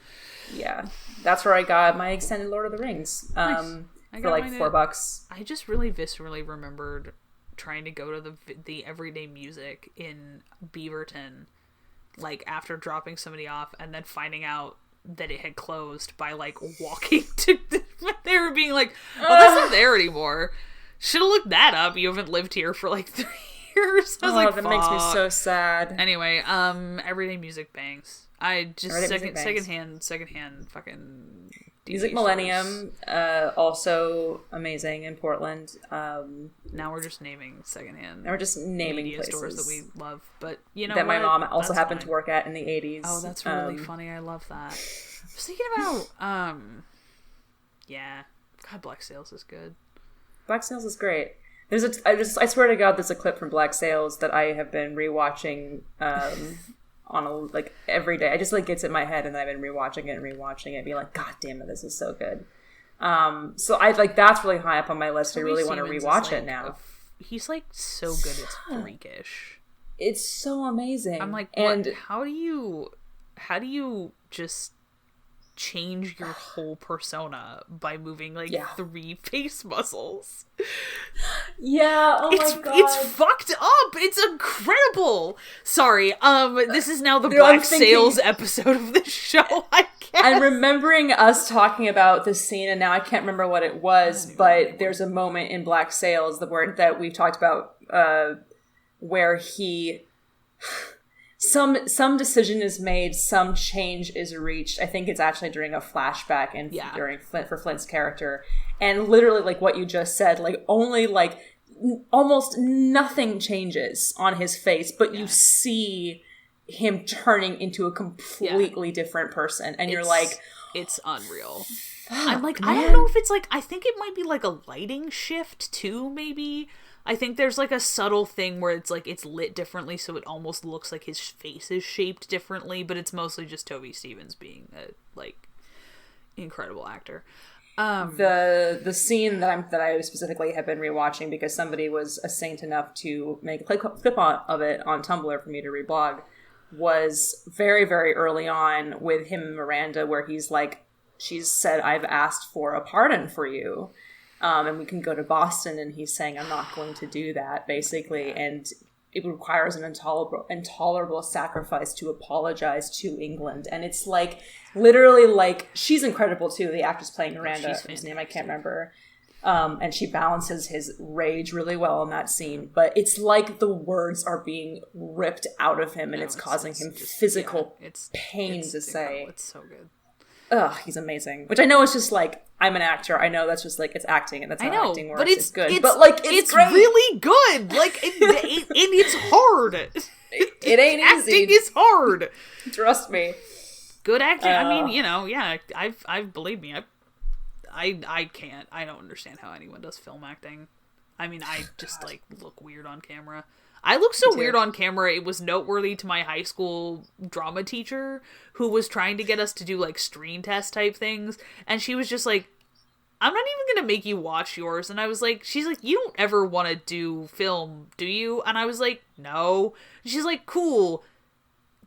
Yeah, that's where I got my extended Lord of the Rings Nice. For like $4. I just really viscerally remembered trying to go to the Everyday Music in Beaverton, like after dropping somebody off and then finding out that it had closed by like walking to they were being like, oh, that's not there anymore. Should have looked that up. You haven't lived here for like 3 years. I was like, that makes me so sad. Anyway, Everyday Music bangs. I just secondhand fucking Music Millennium, also amazing in Portland. Now we're just naming secondhand. Now we're just naming media places stores that we love, but you know that my mom also that's happened fine. to work at in the 80s. Oh, that's really funny. I love that. I was thinking about yeah, God, Black Sails is good. Black Sails is great. I swear to God, there's a clip from Black Sails that I have been rewatching on every day. I just like gets in my head, and then I've been rewatching it, being like, God damn it, this is so good. So I like that's really high up on my list. I really want to rewatch it now. He's like so good, it's freakish. It's so amazing. I'm like, and how do you just change your whole persona by moving like 3 face muscles? Yeah, my God. It's fucked up. It's incredible. Sorry, this is now the Black Sails episode of the show, I guess. I'm remembering us talking about this scene, and now I can't remember what it was, but there's a moment in Black Sails that we've talked about where he... Some decision is made, some change is reached. I think it's actually during a flashback and during Flint's character. And literally, like what you just said, like only like almost nothing changes on his face, but you see him turning into a completely different person. And you're like... It's unreal. I'm like, man. I don't know if it's like... I think it might be like a lighting shift too, maybe. I think there's like a subtle thing where it's like it's lit differently, so it almost looks like his face is shaped differently, but it's mostly just Toby Stephens being a like incredible actor. The scene that I specifically have been rewatching because somebody was a saint enough to make a clip of it on Tumblr for me to reblog was very, very early on with him and Miranda, where he's like, she's said, I've asked for a pardon for you. And we can go to Boston, and he's saying, I'm not going to do that, basically. And it requires an intolerable sacrifice to apologize to England. And it's like, literally, like, she's incredible, too, the actress playing Miranda, whose name I can't remember. And she balances his rage really well in that scene. But it's like the words are being ripped out of him, and it's causing him physical pain to say. It's so good. Ugh, he's amazing. Which I know is just like, I'm an actor. I know that's just like, it's acting, and that's how acting works. But it's good. But like, it's great. Really good. Like, and it's hard. It ain't easy. Acting is hard. Trust me. Good acting. I mean, you know, yeah. I've believe me. I can't. I don't understand how anyone does film acting. I mean, I just like look weird on camera. I look so weird on camera, it was noteworthy to my high school drama teacher who was trying to get us to do, like, screen test type things, and she was just like, I'm not even gonna make you watch yours, and I was like, she's like, you don't ever want to do film, do you? And I was like, no. And she's like, cool,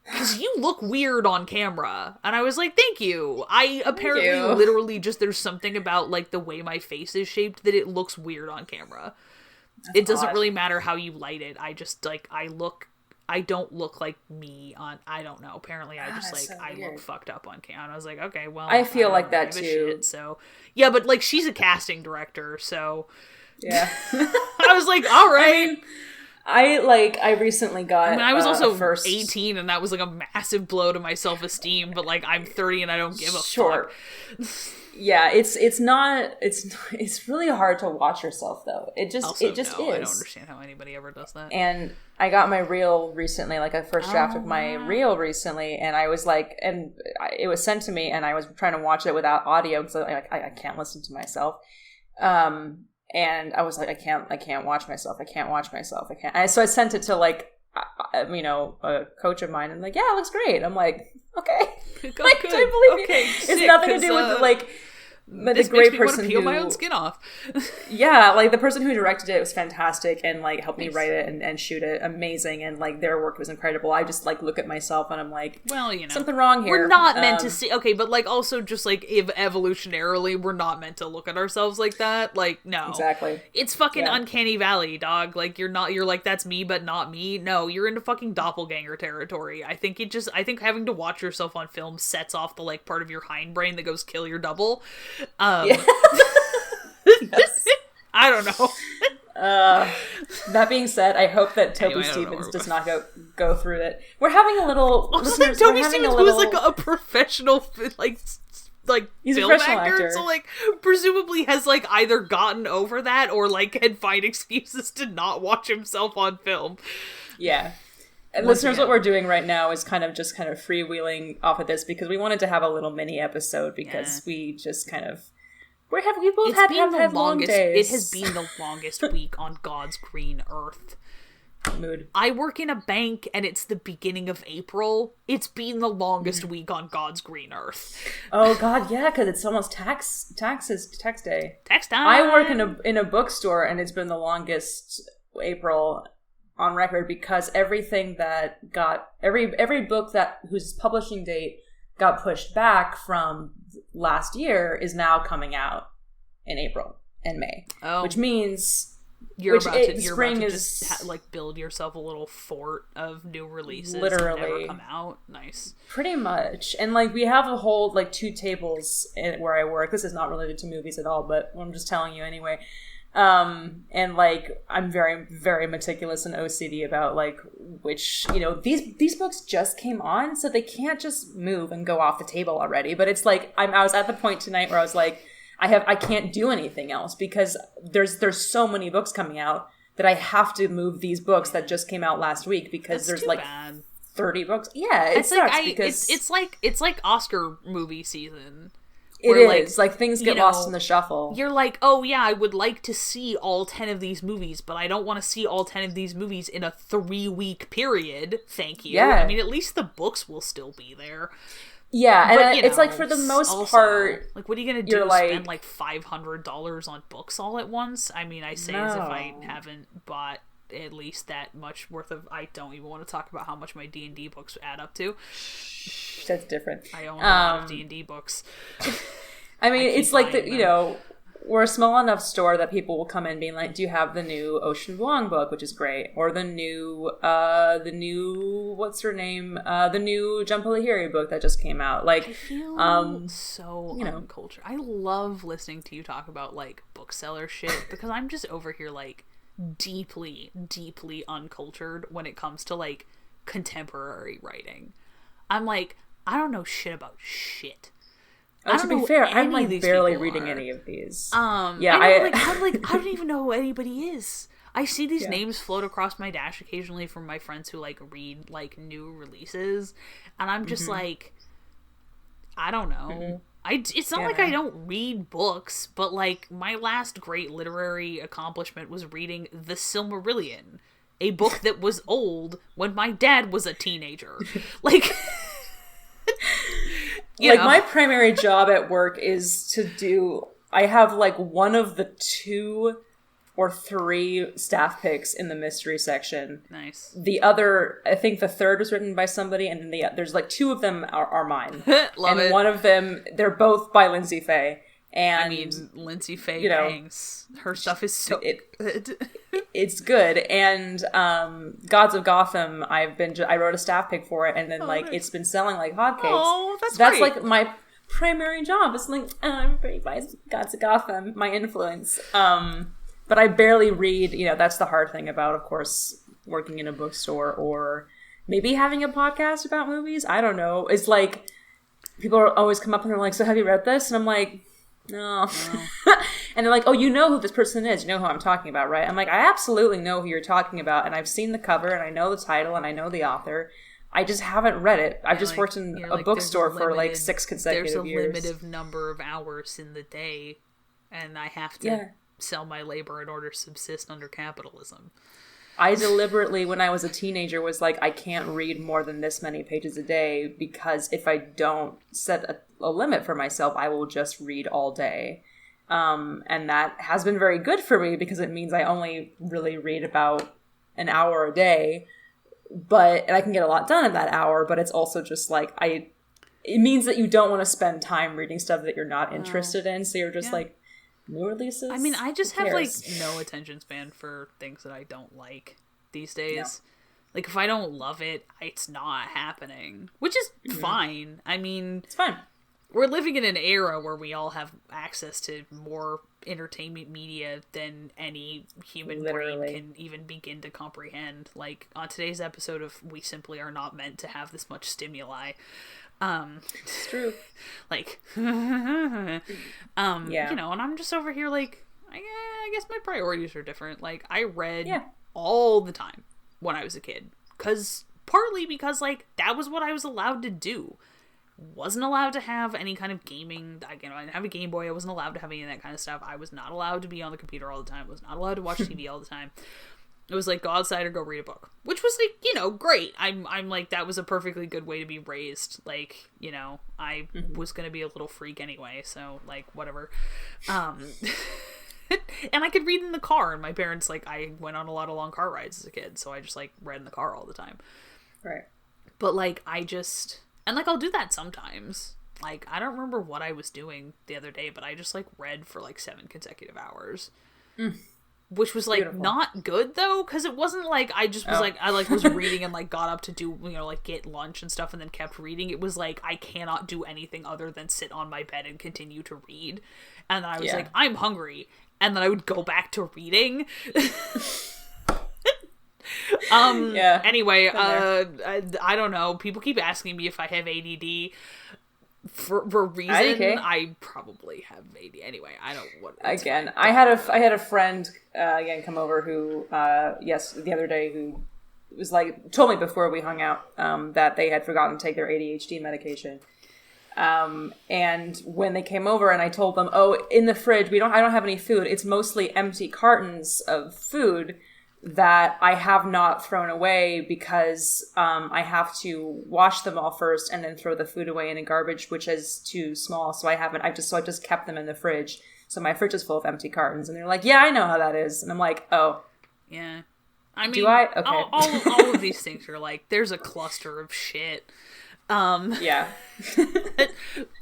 because you look weird on camera. And I was like, thank you. I apparently literally just, there's something about, like, the way my face is shaped that it looks weird on camera. It doesn't really matter how you light it. I just, like, I don't look like me on, I don't know. Apparently I just, like, I look fucked up on camera. And I was like, okay, well. I feel like that, too. Shit, so, yeah, but, like, she's a casting director, so. Yeah. I was like, all right. I recently got. I mean, I was also 18, and that was, like, a massive blow to my self-esteem, but, like, I'm 30 and I don't give a fuck. Yeah, it's really hard to watch yourself though. It just is. I don't understand how anybody ever does that. And I got my reel recently, like a first draft of my reel recently, and I was like, it was sent to me, and I was trying to watch it without audio because I can't listen to myself. And I was like, I can't watch myself. I can't watch myself. I can't. So I sent it to like a coach of mine, and like, yeah, it looks great. I'm like, okay, Go, like, good. I believe Okay, you. sick, It's nothing to do with like. But this the great makes me person want to peel who my own skin off. yeah, like the person who directed it was fantastic and like helped me Nice. write it and shoot it, amazing, and like their work was incredible. I just like look at myself and I'm like, Well, something wrong here. We're not meant to see. Okay, but like also just like if evolutionarily, we're not meant to look at ourselves like that. Like no, Exactly. It's fucking uncanny valley, dog. Like you're not. You're like that's me, but not me. No, you're into fucking doppelganger territory. I think having to watch yourself on film sets off the like part of your hindbrain that goes kill your double. Yes. I don't know. That being said, I hope that Toby Stevens does not go through it. We're having a little. Listeners, Toby Stevens, who's like a professional, like he's film a professional actor, actor, so like presumably has like either gotten over that or like can find excuses to not watch himself on film. Yeah. And listeners, what we're doing right now is kind of freewheeling off of this because we wanted to have a little mini episode because we just kind of we both had long days. It has been the longest week on God's green earth. Mood. I work in a bank and it's the beginning of April. It's been the longest week on God's green earth. Oh God, yeah, because it's almost tax day. Tax time. I work in a bookstore and it's been the longest April on record because everything that got every book whose publishing date got pushed back from last year is now coming out in April and May, which means you're about to just like build yourself a little fort of new releases literally that never come out. Nice, pretty much. And like we have a whole like 2 tables where I work. This is not related to movies at all, but I'm just telling you anyway. And like I'm very, very meticulous and OCD about like which, these books just came on, so they can't just move and go off the table already. But it's like I was at the point tonight where I was like, I can't do anything else because there's so many books coming out that I have to move these books that just came out last week because there's like bad. 30 books. Yeah, it sucks because it's like Oscar movie season. It is. Like, things get lost in the shuffle. You're like, oh, yeah, I would like to see all 10 of these movies, but I don't want to see all 10 of these movies in a 3-week period. Thank you. Yeah. I mean, at least the books will still be there. Yeah, but, and it's like, for the most part... Like, what are you going to do? Spend, like, $500 on books all at once? I mean, I say as if I haven't bought at least that much worth of... I don't even want to talk about how much my D&D books add up to. That's different. I own a lot of D&D books. I mean, it's like, we're a small enough store that people will come in being like, do you have the new Ocean Vuong book, which is great, or the new what's her name, the new Jhumpa Lahiri book that just came out. Like, I feel so uncultured. I love listening to you talk about like bookseller shit because I'm just over here like deeply, deeply uncultured when it comes to like contemporary writing. I'm like, I don't know shit about shit. To be fair, I'm like barely reading any of these. I don't even know who anybody is. I see these names float across my dash occasionally from my friends who like read like new releases, and I'm just like, I don't know. It's not like I don't read books, but like my last great literary accomplishment was reading The Silmarillion, a book that was old when my dad was a teenager. Like. My primary job at work is to do... I have, like, one of the 2 or 3 staff picks in the mystery section. Nice. The other... I think the third was written by somebody, and then there's, like, 2 of them are mine. Love it. And one of them... They're both by Lindsay Faye. And, I mean, Lindsay Faye bangs. Her stuff is so good. It's good. And Gods of Gotham, I wrote a staff pick for it, and then it's been selling like hotcakes. Oh, that's great. Like my primary job. It's like I'm very by Gods of Gotham, my influence. But I barely read. That's the hard thing about, of course, working in a bookstore or maybe having a podcast about movies. I don't know. It's like people always come up and they're like, "So have you read this?" And I'm like, No. And they're like, oh, you know who this person is. You know who I'm talking about, right? I'm like, I absolutely know who you're talking about. And I've seen the cover and I know the title and I know the author. I just haven't read it. I've just worked in a bookstore for like 6 consecutive years. There's a limited number of hours in the day. And I have to sell my labor in order to subsist under capitalism. I deliberately, when I was a teenager, was like, I can't read more than this many pages a day, because if I don't set a limit for myself, I will just read all day. And that has been very good for me, because it means I only really read about an hour a day, and I can get a lot done in that hour, but it's also just like, it means that you don't want to spend time reading stuff that you're not interested in, so you're just like, new releases? I mean, I just have, like, no attention span for things that I don't like these days. No. Like, if I don't love it, it's not happening. Which is fine. I mean... It's fine. We're living in an era where we all have access to more entertainment media than any human brain can even begin to comprehend. Like, on today's episode of We Simply Are Not Meant to Have This Much Stimuli... it's true. Like, you know, and I'm just over here like, I guess my priorities are different. Like, I read all the time when I was a kid, partly because like that was what I was allowed to do. Wasn't allowed to have any kind of gaming. I didn't have a Game Boy. I wasn't allowed to have any of that kind of stuff. I was not allowed to be on the computer all the time. I was not allowed to watch TV all the time. It was like, go outside or go read a book. Which was, like, you know, great. I'm like, that was a perfectly good way to be raised. Like, you know, I was gonna be a little freak anyway, so, like, whatever. And I could read in the car, and my parents, like, I went on a lot of long car rides as a kid, so I just, like, read in the car all the time. Right. But, like, and, like, I'll do that sometimes. Like, I don't remember what I was doing the other day, but I just, like, read for, like, 7 consecutive hours. Which was, like, beautiful. Not good, though, because it wasn't, like, I just was, like, I, like, was reading and, like, got up to do, you know, like, get lunch and stuff and then kept reading. It was, like, I cannot do anything other than sit on my bed and continue to read. And then I was like, I'm hungry. And then I would go back to reading. Anyway, I don't know. People keep asking me if I have ADD. For a reason, I probably have ADD. Anyway, I don't want. Again, I had a friend come over who the other day, who was like, told me before we hung out that they had forgotten to take their ADHD medication. And when they came over and I told them, oh, in the fridge I don't have any food. It's mostly empty cartons of food that I have not thrown away because I have to wash them all first and then throw the food away in a garbage, which is too small. So I just kept them in the fridge. So my fridge is full of empty cartons. And they're like, yeah, I know how that is. And I'm like, oh. Yeah. I mean, do I? Okay. all of these things are like, there's a cluster of shit. Yeah.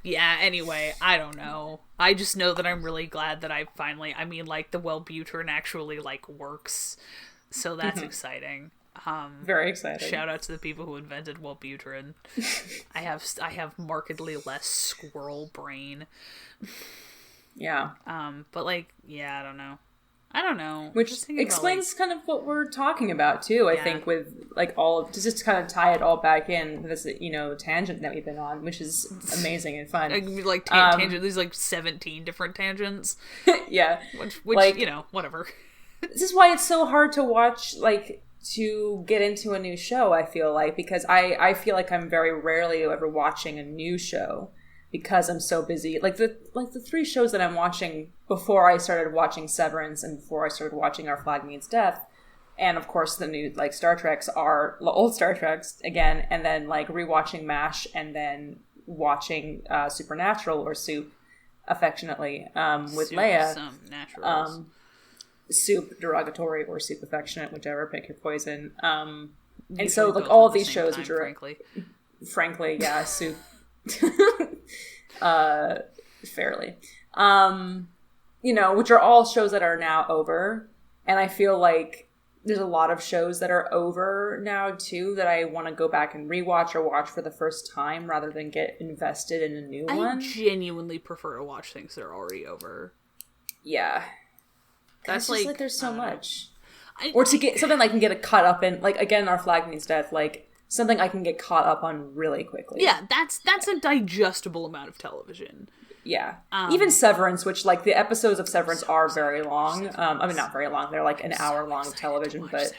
Yeah, anyway, I don't know. I just know that I'm really glad that I finally, like, the Wellbutrin actually, like, works. So that's exciting. Very exciting. Shout out to the people who invented Wellbutrin. I have markedly less squirrel brain. Yeah. But, like, yeah, I don't know. Which explains kind of what we're talking about too, I think, with like all of, just to kind of tie it all back in, this, you know, tangent that we've been on, which is amazing and fun. Like tangent, there's like 17 different tangents. Yeah. Which like, you know, whatever. This is why it's so hard to watch, like, to get into a new show, I feel like, because I feel like I'm very rarely ever watching a new show because I'm so busy. Like the 3 shows that I'm watching before I started watching Severance and before I started watching Our Flag Means Death, and of course the new, like, Star Treks are old Star Treks again, and then, like, rewatching MASH, and then watching Supernatural, or Soup, affectionately, with Soup, Leia. Some naturals. Soup derogatory or Soup affectionate, whichever, pick your poison. And so, like, all of these shows, which are frankly, yeah, Soup. Fairly. You know, which are all shows that are now over. And I feel like there's a lot of shows that are over now, too, that I want to go back and rewatch or watch for the first time rather than get invested in a new one. I genuinely prefer to watch things that are already over. Yeah. That's like there's so much. Or to get something I can get caught up in, like, again, Our Flag Means Death, like, something I can get caught up on really quickly. Yeah, that's a digestible amount of television. Yeah. Even Severance, which, like, the episodes of Severance are very long. I mean, not very long. They're, like, an hour long of television, but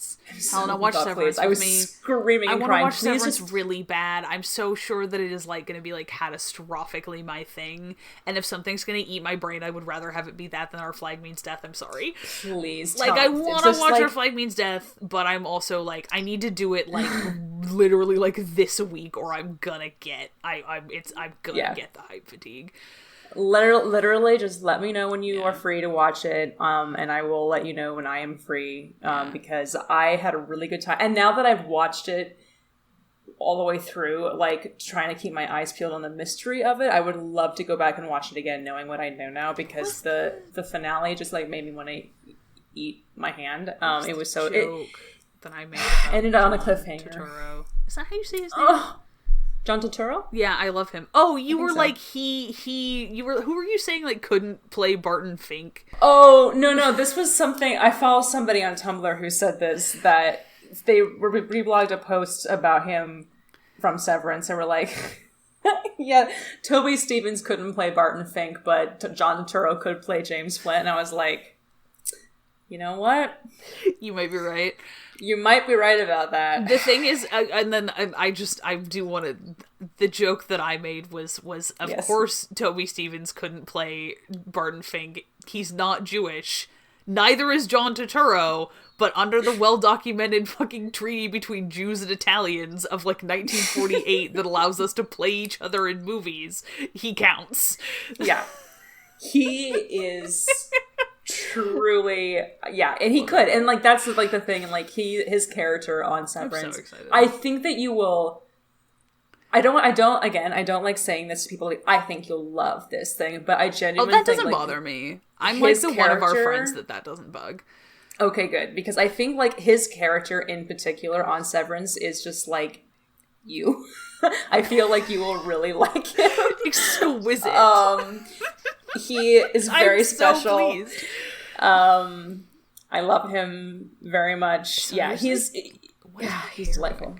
Severance. Helena, watch Severance with I was me. screaming and I want to crying. watch Please Severance just... really bad. I'm so sure that it is like going to be like catastrophically my thing. And if something's going to eat my brain, I would rather have it be that than Our Flag Means Death. I'm sorry. Please, like I want to watch Our Flag Means Death, but I'm also like I need to do it like literally like this week, or I'm gonna get I'm gonna get the hype fatigue. Literally, just let me know when you are free to watch it, and I will let you know when I am free, because I had a really good time. And now that I've watched it all the way through, like, trying to keep my eyes peeled on the mystery of it, I would love to go back and watch it again, knowing what I know now, because the finale just, like, made me want to eat my hand. It was so... that I made ended on a cliffhanger. Turturro. Is that how you say his name? Oh. John Turturro? Yeah, I love him. Oh, you were so. Like, you were, who were you saying, like, couldn't play Barton Fink? Oh, no, this was something, I follow somebody on Tumblr who said this, that they reblogged a post about him from Severance, and were like, yeah, Toby Stephens couldn't play Barton Fink, but John Turturro could play James Flint, and I was like, you know what? You might be right. You might be right about that. The thing is, and then I do want to... The joke that I made was of course Toby Stephens couldn't play Barton Fink. He's not Jewish. Neither is John Turturro, but under the well-documented fucking treaty between Jews and Italians of, like, 1948 that allows us to play each other in movies, he counts. Yeah. He is... truly, yeah, and he could, and like that's like the thing, and like his character on Severance. I'm so excited. I think that you will. I don't like saying this to people. Like, I think you'll love this thing, but I genuinely that doesn't think, bother me. I'm like the one of our friends that doesn't bug. Okay, good, because I think like his character in particular on Severance is just like you. I feel like you will really like him. Exquisite. He is very special. So pleased. I love him very much. So yeah, he's delightful.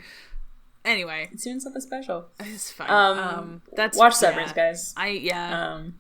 Anyway, it's doing something special. It's fine. That's watch Severance, guys. I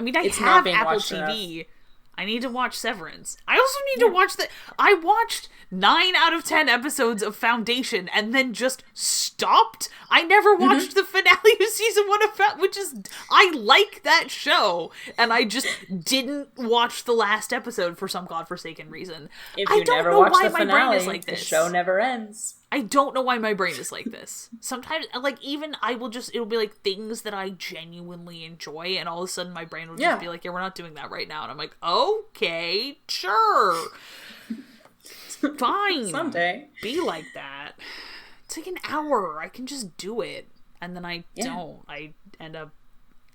mean, I have Apple TV. Enough. I need to watch Severance. I also need to watch I watched 9 out of 10 episodes of Foundation and then just stopped. I never watched the finale of season 1 of which is... I like that show, and I just didn't watch the last episode for some godforsaken reason. If you never watch the finale, like the show never ends. I don't know why my brain is like this. Sometimes, like, even it'll be like things that I genuinely enjoy, and all of a sudden my brain will just be like, yeah, we're not doing that right now. And I'm like, okay, sure. Fine. Someday. Be like that. It's like an hour. I can just do it. And then I don't. I end up,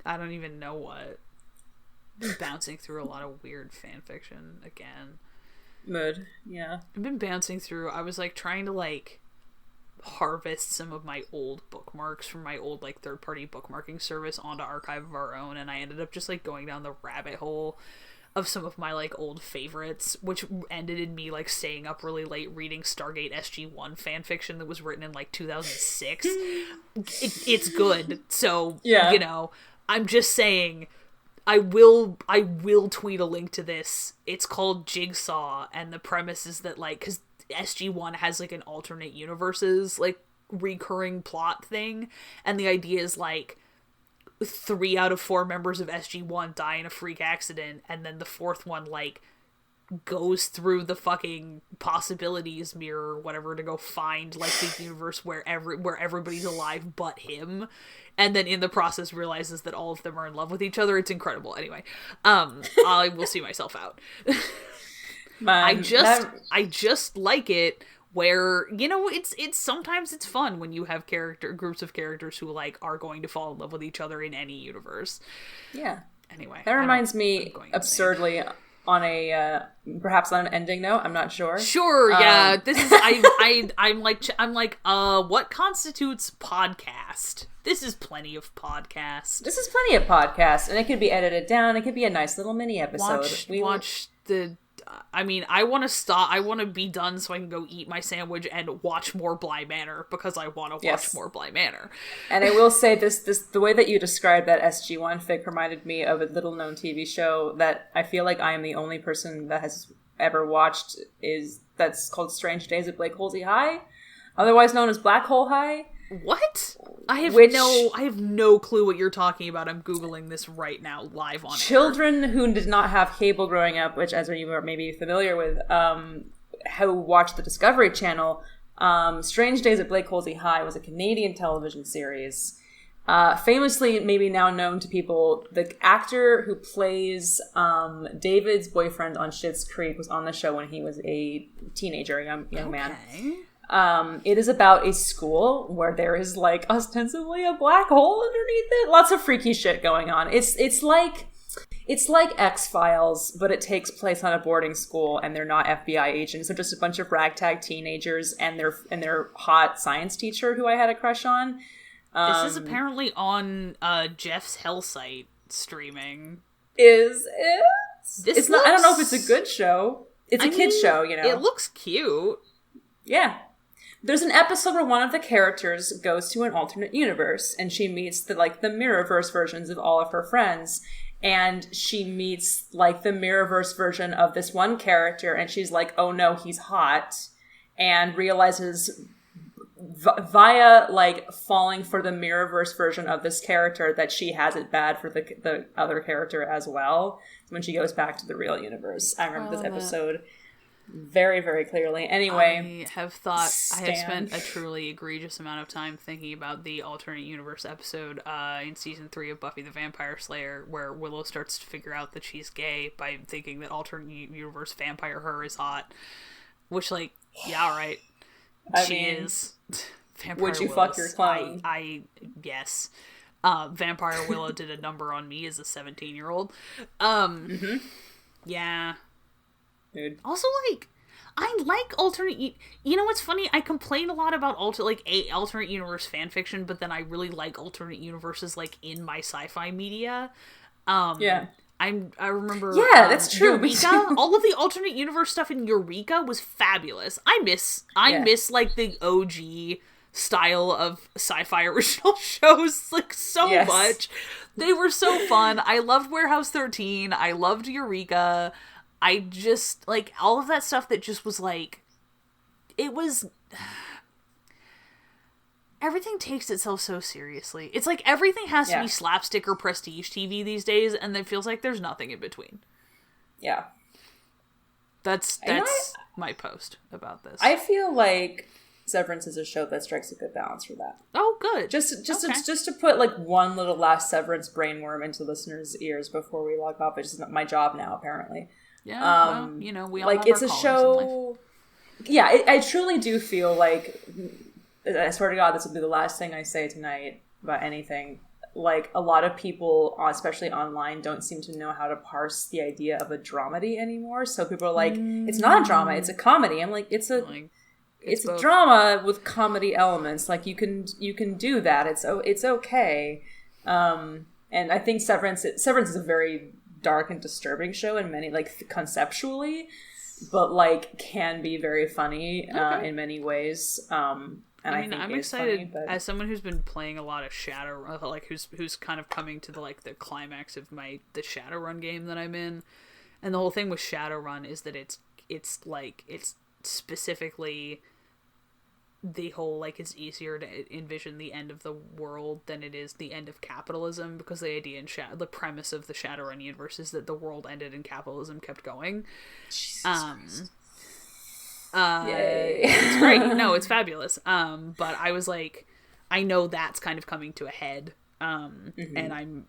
I don't even know what. I've been bouncing through a lot of weird fan fiction again. Mood. Yeah. I've been bouncing through, I was like trying to like harvest some of my old bookmarks from my old like third-party bookmarking service onto Archive of Our Own, and I ended up just like going down the rabbit hole of some of my like old favorites, which ended in me like staying up really late reading Stargate SG-1 fanfiction that was written in like 2006. It's good, so you know, I'm just saying I will tweet a link to this. It's called Jigsaw, and the premise is that, like, because SG-1 has, like, an alternate universes, like, recurring plot thing, and the idea is, like, 3 out of 4 members of SG-1 die in a freak accident, and then the 4th one, like, goes through the fucking possibilities mirror or whatever to go find, like, the universe where everybody's alive but him, and then in the process realizes that all of them are in love with each other. It's incredible. Anyway, I will see myself out. I just like it where, you know, it's sometimes it's fun when you have groups of characters who like are going to fall in love with each other in any universe. Yeah. Anyway, that reminds me absurdly on a perhaps on an ending note. I'm not sure. Sure, yeah. This is I'm like what constitutes podcast? This is plenty of podcast. This is plenty of podcast, and it could be edited down. It could be a nice little mini episode. I want to stop. I want to be done so I can go eat my sandwich and watch more Bly Manor because I want to watch more Bly Manor. And I will say this the way that you described that SG-1 fic reminded me of a little known TV show that I feel like I am the only person that has ever watched that's called Strange Days at Blake Halsey High, otherwise known as Black Hole High. What? I have no clue what you're talking about. I'm Googling this right now, live on children air. Who did not have cable growing up, which, as you are maybe familiar with, who watched the Discovery Channel, Strange Days at Blake Halsey High was a Canadian television series. Famously, maybe now known to people, the actor who plays David's boyfriend on Schitt's Creek was on the show when he was a teenager, young man. It is about a school where there is, like, ostensibly a black hole underneath it. Lots of freaky shit going on. It's like X-Files, but it takes place on a boarding school, and they're not FBI agents. They're just a bunch of ragtag teenagers and their hot science teacher who I had a crush on. This is apparently on Jeff's Hell site streaming. Is it? I don't know if it's a good show. It's a kid's show, you know. It looks cute. Yeah. There's an episode where one of the characters goes to an alternate universe, and she meets the Mirrorverse versions of all of her friends. And she meets, like, the Mirrorverse version of this one character, and she's like, oh no, he's hot. And realizes via, like, falling for the Mirrorverse version of this character that she has it bad for the other character as well when she goes back to the real universe. I remember this episode very, very clearly. Anyway, I have spent a truly egregious amount of time thinking about the alternate universe episode in season 3 of Buffy the Vampire Slayer, where Willow starts to figure out that she's gay by thinking that alternate universe vampire her is hot. Which, like, yeah, all right. She is. Vampire would you Willow, fuck your clone? Yes. Vampire Willow did a number on me as a 17-year-old. Yeah. Dude. Also, like, I like alternate... You know what's funny? I complain a lot about alternate universe fanfiction, but then I really like alternate universes, like, in my sci-fi media. Yeah. I remember... Yeah, that's true. Eureka. All of the alternate universe stuff in Eureka was fabulous. I miss like, the OG style of sci-fi original shows, like, so much. They were so fun. I loved Warehouse 13. I loved Eureka. I just, like, all of that stuff that just was, like, it was... Everything takes itself so seriously. It's like everything has to be slapstick or prestige TV these days, and it feels like there's nothing in between. Yeah. That's my post about this. I feel like Severance is a show that strikes a good balance for that. Oh, good. Just to put, like, one little last Severance brainworm into listeners' ears before we log off, which is my job now, apparently. Yeah, well, you know, we all like, have it's our a callers show. in life. Yeah, I truly do feel like, I swear to God, this will be the last thing I say tonight about anything. Like, a lot of people, especially online, don't seem to know how to parse the idea of a dramedy anymore. So people are like, it's not a drama, it's a comedy. I'm like, it's a drama with comedy elements. Like, you can do that. It's okay. And I think Severance is a very dark and disturbing show in many, like, conceptually, but, like, can be very funny in many ways. And I mean, I'm excited funny, as someone who's been playing a lot of Shadowrun, like, who's kind of coming to the climax of the Shadowrun game that I'm in. And the whole thing with Shadowrun is that it's specifically the whole, like, it's easier to envision the end of the world than it is the end of capitalism, because the idea in the premise of the Shadowrun universe is that the world ended and capitalism kept going. Yay. It's great. No, it's fabulous. But I was like, I know that's kind of coming to a head. And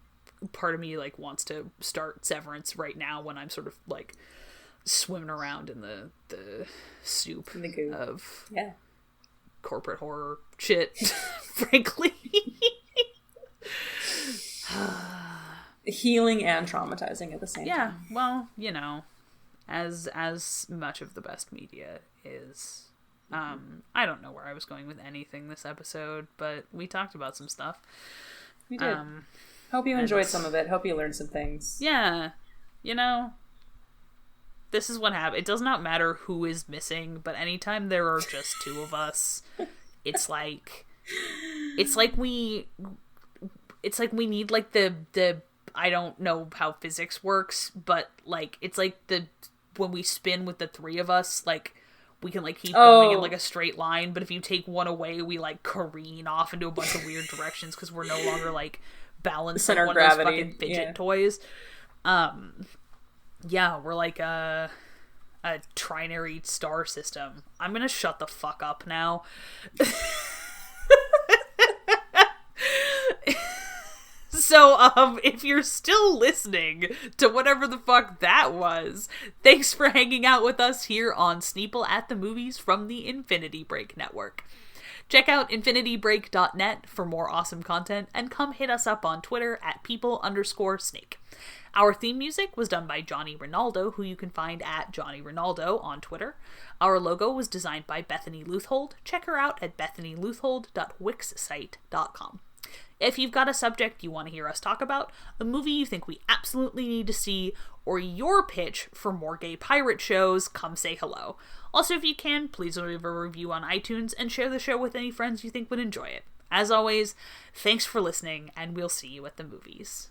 part of me, like, wants to start Severance right now when I'm sort of, like, swimming around in the soup of corporate horror shit, frankly. Healing and traumatizing at the same time. Yeah, well, you know, as much of the best media is. I don't know where I was going with anything this episode, but we talked about some stuff. We did. Hope you enjoyed some of it. Hope you learned some things. Yeah. You know, this is what happens. It does not matter who is missing, but anytime there are just two of us, it's like we need, like, the I don't know how physics works, but, like, it's like the when we spin with the three of us, like, we can, like, keep going in, like, a straight line, but if you take one away, we, like, careen off into a bunch of weird directions because we're no longer, like, balanced center like one gravity. of those fucking fidget toys. Yeah, we're like a trinary star system. I'm gonna shut the fuck up now. So, if you're still listening to whatever the fuck that was, thanks for hanging out with us here on Sneople at the Movies from the Infinity Break Network. Check out infinitybreak.net for more awesome content, and come hit us up on Twitter at people_snake. Our theme music was done by Johnny Ronaldo, who you can find at Johnny Ronaldo on Twitter. Our logo was designed by Bethany Leuthold. Check her out at bethanyleuthold.wixsite.com. If you've got a subject you want to hear us talk about, a movie you think we absolutely need to see, or your pitch for more gay pirate shows, come say hello. Also, if you can, please leave a review on iTunes and share the show with any friends you think would enjoy it. As always, thanks for listening, and we'll see you at the movies.